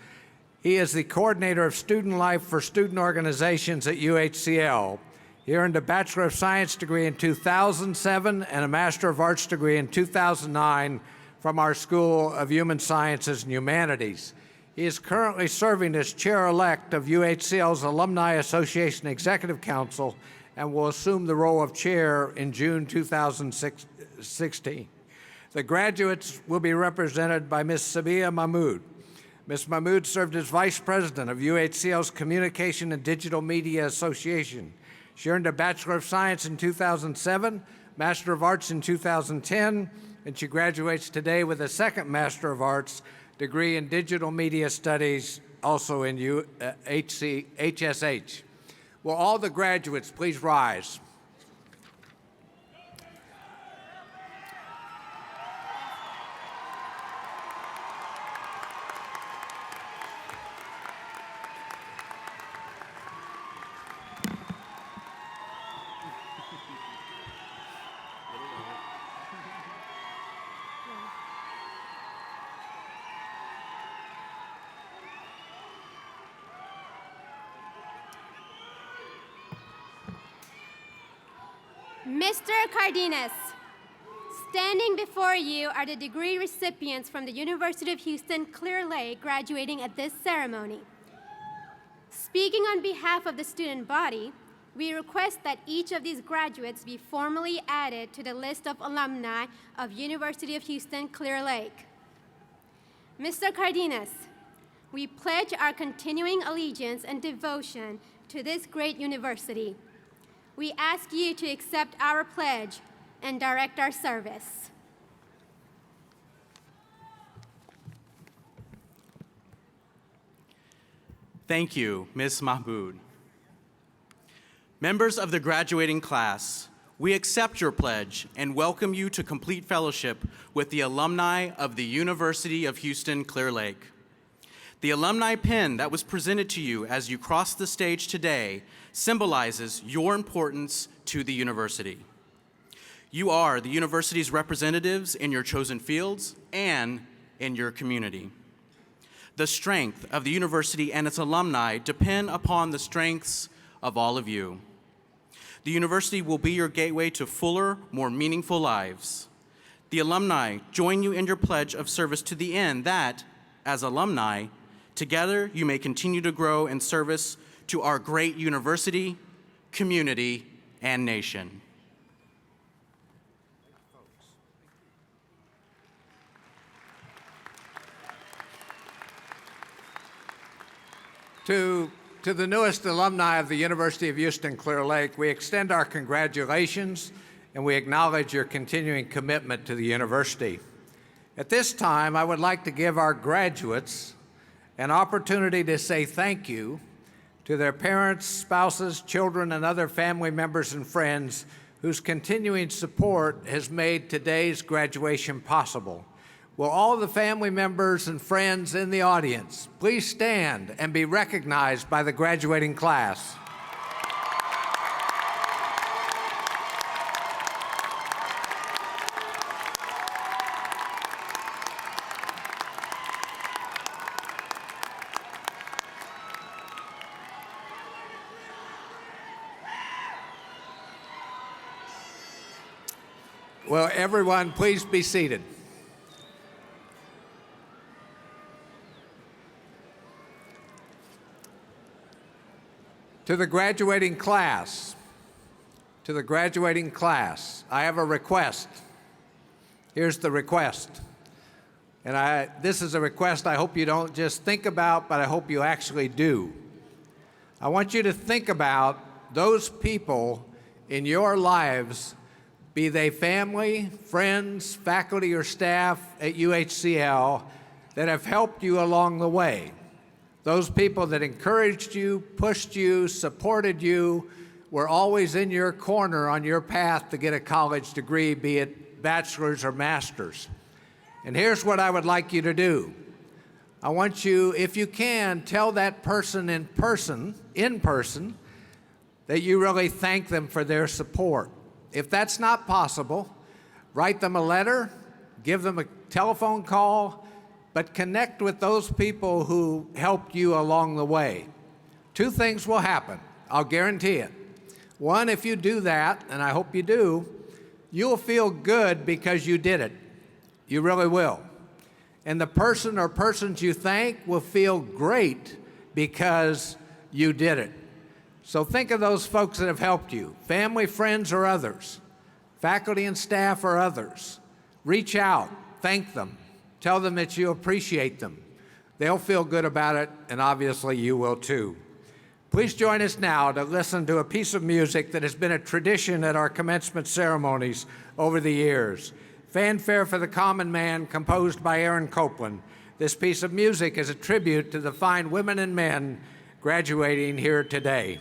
He is the coordinator of student life for student organizations at UHCL. He earned a Bachelor of Science degree in 2007 and a Master of Arts degree in 2009 from our School of Human Sciences and Humanities. He is currently serving as chair-elect of UHCL's Alumni Association Executive Council and will assume the role of chair in June 2016. The graduates will be represented by Ms. Sabia Mahmood. Ms. Mahmood served as Vice President of UHCL's Communication and Digital Media Association. She earned a Bachelor of Science in 2007, Master of Arts in 2010, and she graduates today with a second Master of Arts degree in Digital Media Studies, also in HSH. Will all the graduates please rise? Mr. Cardenas, standing before you are the degree recipients from the University of Houston Clear Lake graduating at this ceremony. Speaking on behalf of the student body, we request that each of these graduates be formally added to the list of alumni of University of Houston Clear Lake. Mr. Cardenas, we pledge our continuing allegiance and devotion to this great university. We ask you to accept our pledge and direct our service. Thank you, Ms. Mahmood. Members of the graduating class, we accept your pledge and welcome you to complete fellowship with the alumni of the University of Houston Clear Lake. The alumni pin that was presented to you as you crossed the stage today symbolizes your importance to the university. You are the university's representatives in your chosen fields and in your community. The strength of the university and its alumni depend upon the strengths of all of you. The university will be your gateway to fuller, more meaningful lives. The alumni join you in your pledge of service to the end that, as alumni, together you may continue to grow in service to our great university, community, and nation. To the newest alumni of the University of Houston Clear Lake, we extend our congratulations and we acknowledge your continuing commitment to the university. At this time, I would like to give our graduates an opportunity to say thank you to their parents, spouses, children, and other family members and friends whose continuing support has made today's graduation possible. Will all of the family members and friends in the audience please stand and be recognized by the graduating class? Will everyone please be seated? To the graduating class, I have a request. Here's the request. And this is a request I hope you don't just think about, but I hope you actually do. I want you to think about those people in your lives, be they family, friends, faculty, or staff at UHCL, that have helped you along the way. Those people that encouraged you, pushed you, supported you, were always in your corner on your path to get a college degree, be it bachelor's or master's. And here's what I would like you to do. I want you, if you can, tell that person in person, that you really thank them for their support. If that's not possible, write them a letter, give them a telephone call, but connect with those people who helped you along the way. Two things will happen, I'll guarantee it. One, if you do that, and I hope you do, you'll feel good because you did it. You really will. And the person or persons you thank will feel great because you did it. So think of those folks that have helped you, family, friends, or others, faculty and staff or others. Reach out, thank them, tell them that you appreciate them. They'll feel good about it, and obviously you will too. Please join us now to listen to a piece of music that has been a tradition at our commencement ceremonies over the years. Fanfare for the Common Man, composed by Aaron Copeland. This piece of music is a tribute to the fine women and men graduating here today.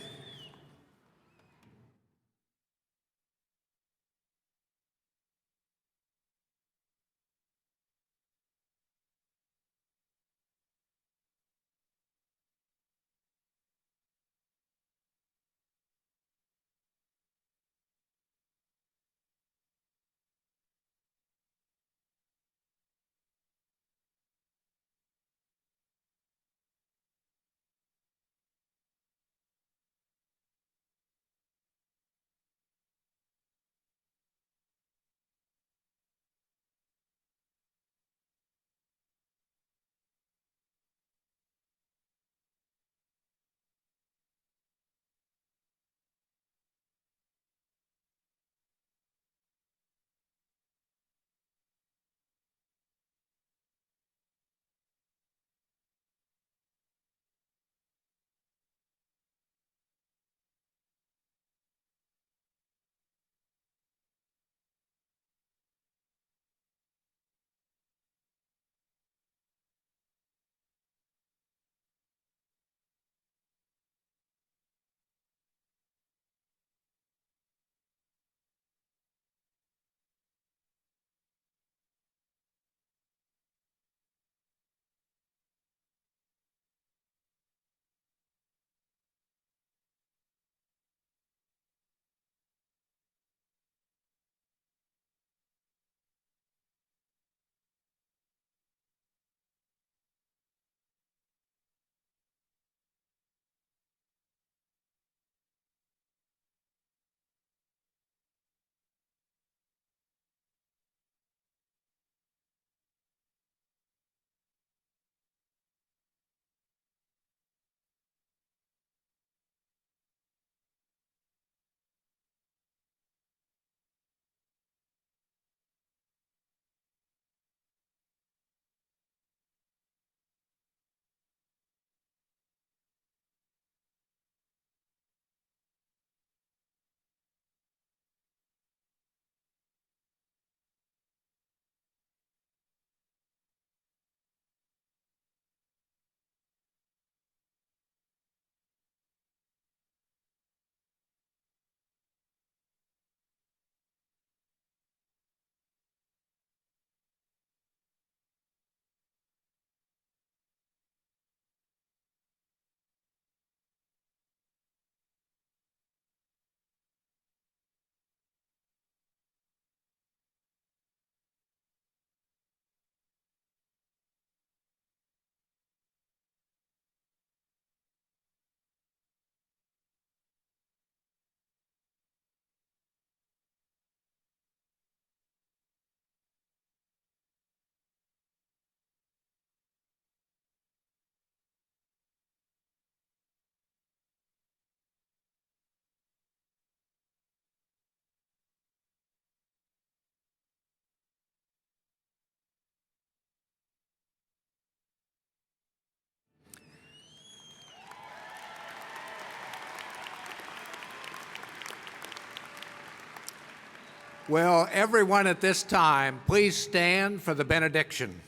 Will everyone at this time please stand for the benediction?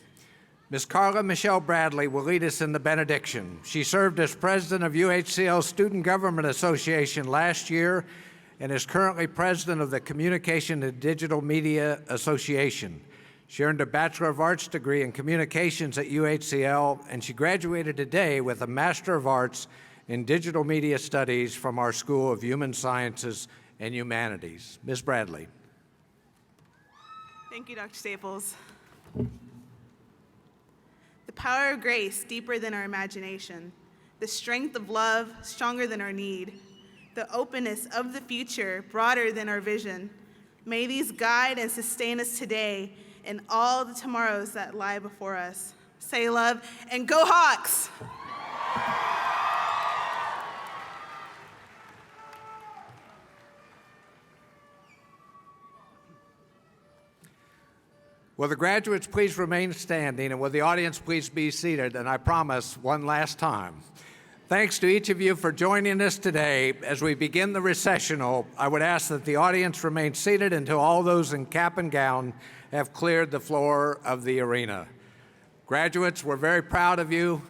Ms. Carla Michelle Bradley will lead us in the benediction. She served as president of UHCL Student Government Association last year and is currently president of the Communication and Digital Media Association. She earned a Bachelor of Arts degree in Communications at UHCL, and she graduated today with a Master of Arts in Digital Media Studies from our School of Human Sciences and Humanities. Ms. Bradley. Thank you, Dr. Staples. The power of grace deeper than our imagination, the strength of love stronger than our need, the openness of the future broader than our vision. May these guide and sustain us today and all the tomorrows that lie before us. Say love and go Hawks! Will the graduates please remain standing, and will the audience please be seated? And I promise one last time. Thanks to each of you for joining us today. As we begin the recessional, I would ask that the audience remain seated until all those in cap and gown have cleared the floor of the arena. Graduates, we're very proud of you.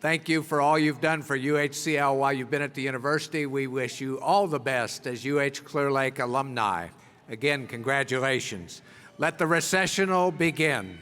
Thank you for all you've done for UHCL while you've been at the university. We wish you all the best as UH Clear Lake alumni. Again, congratulations. Let the recessional begin.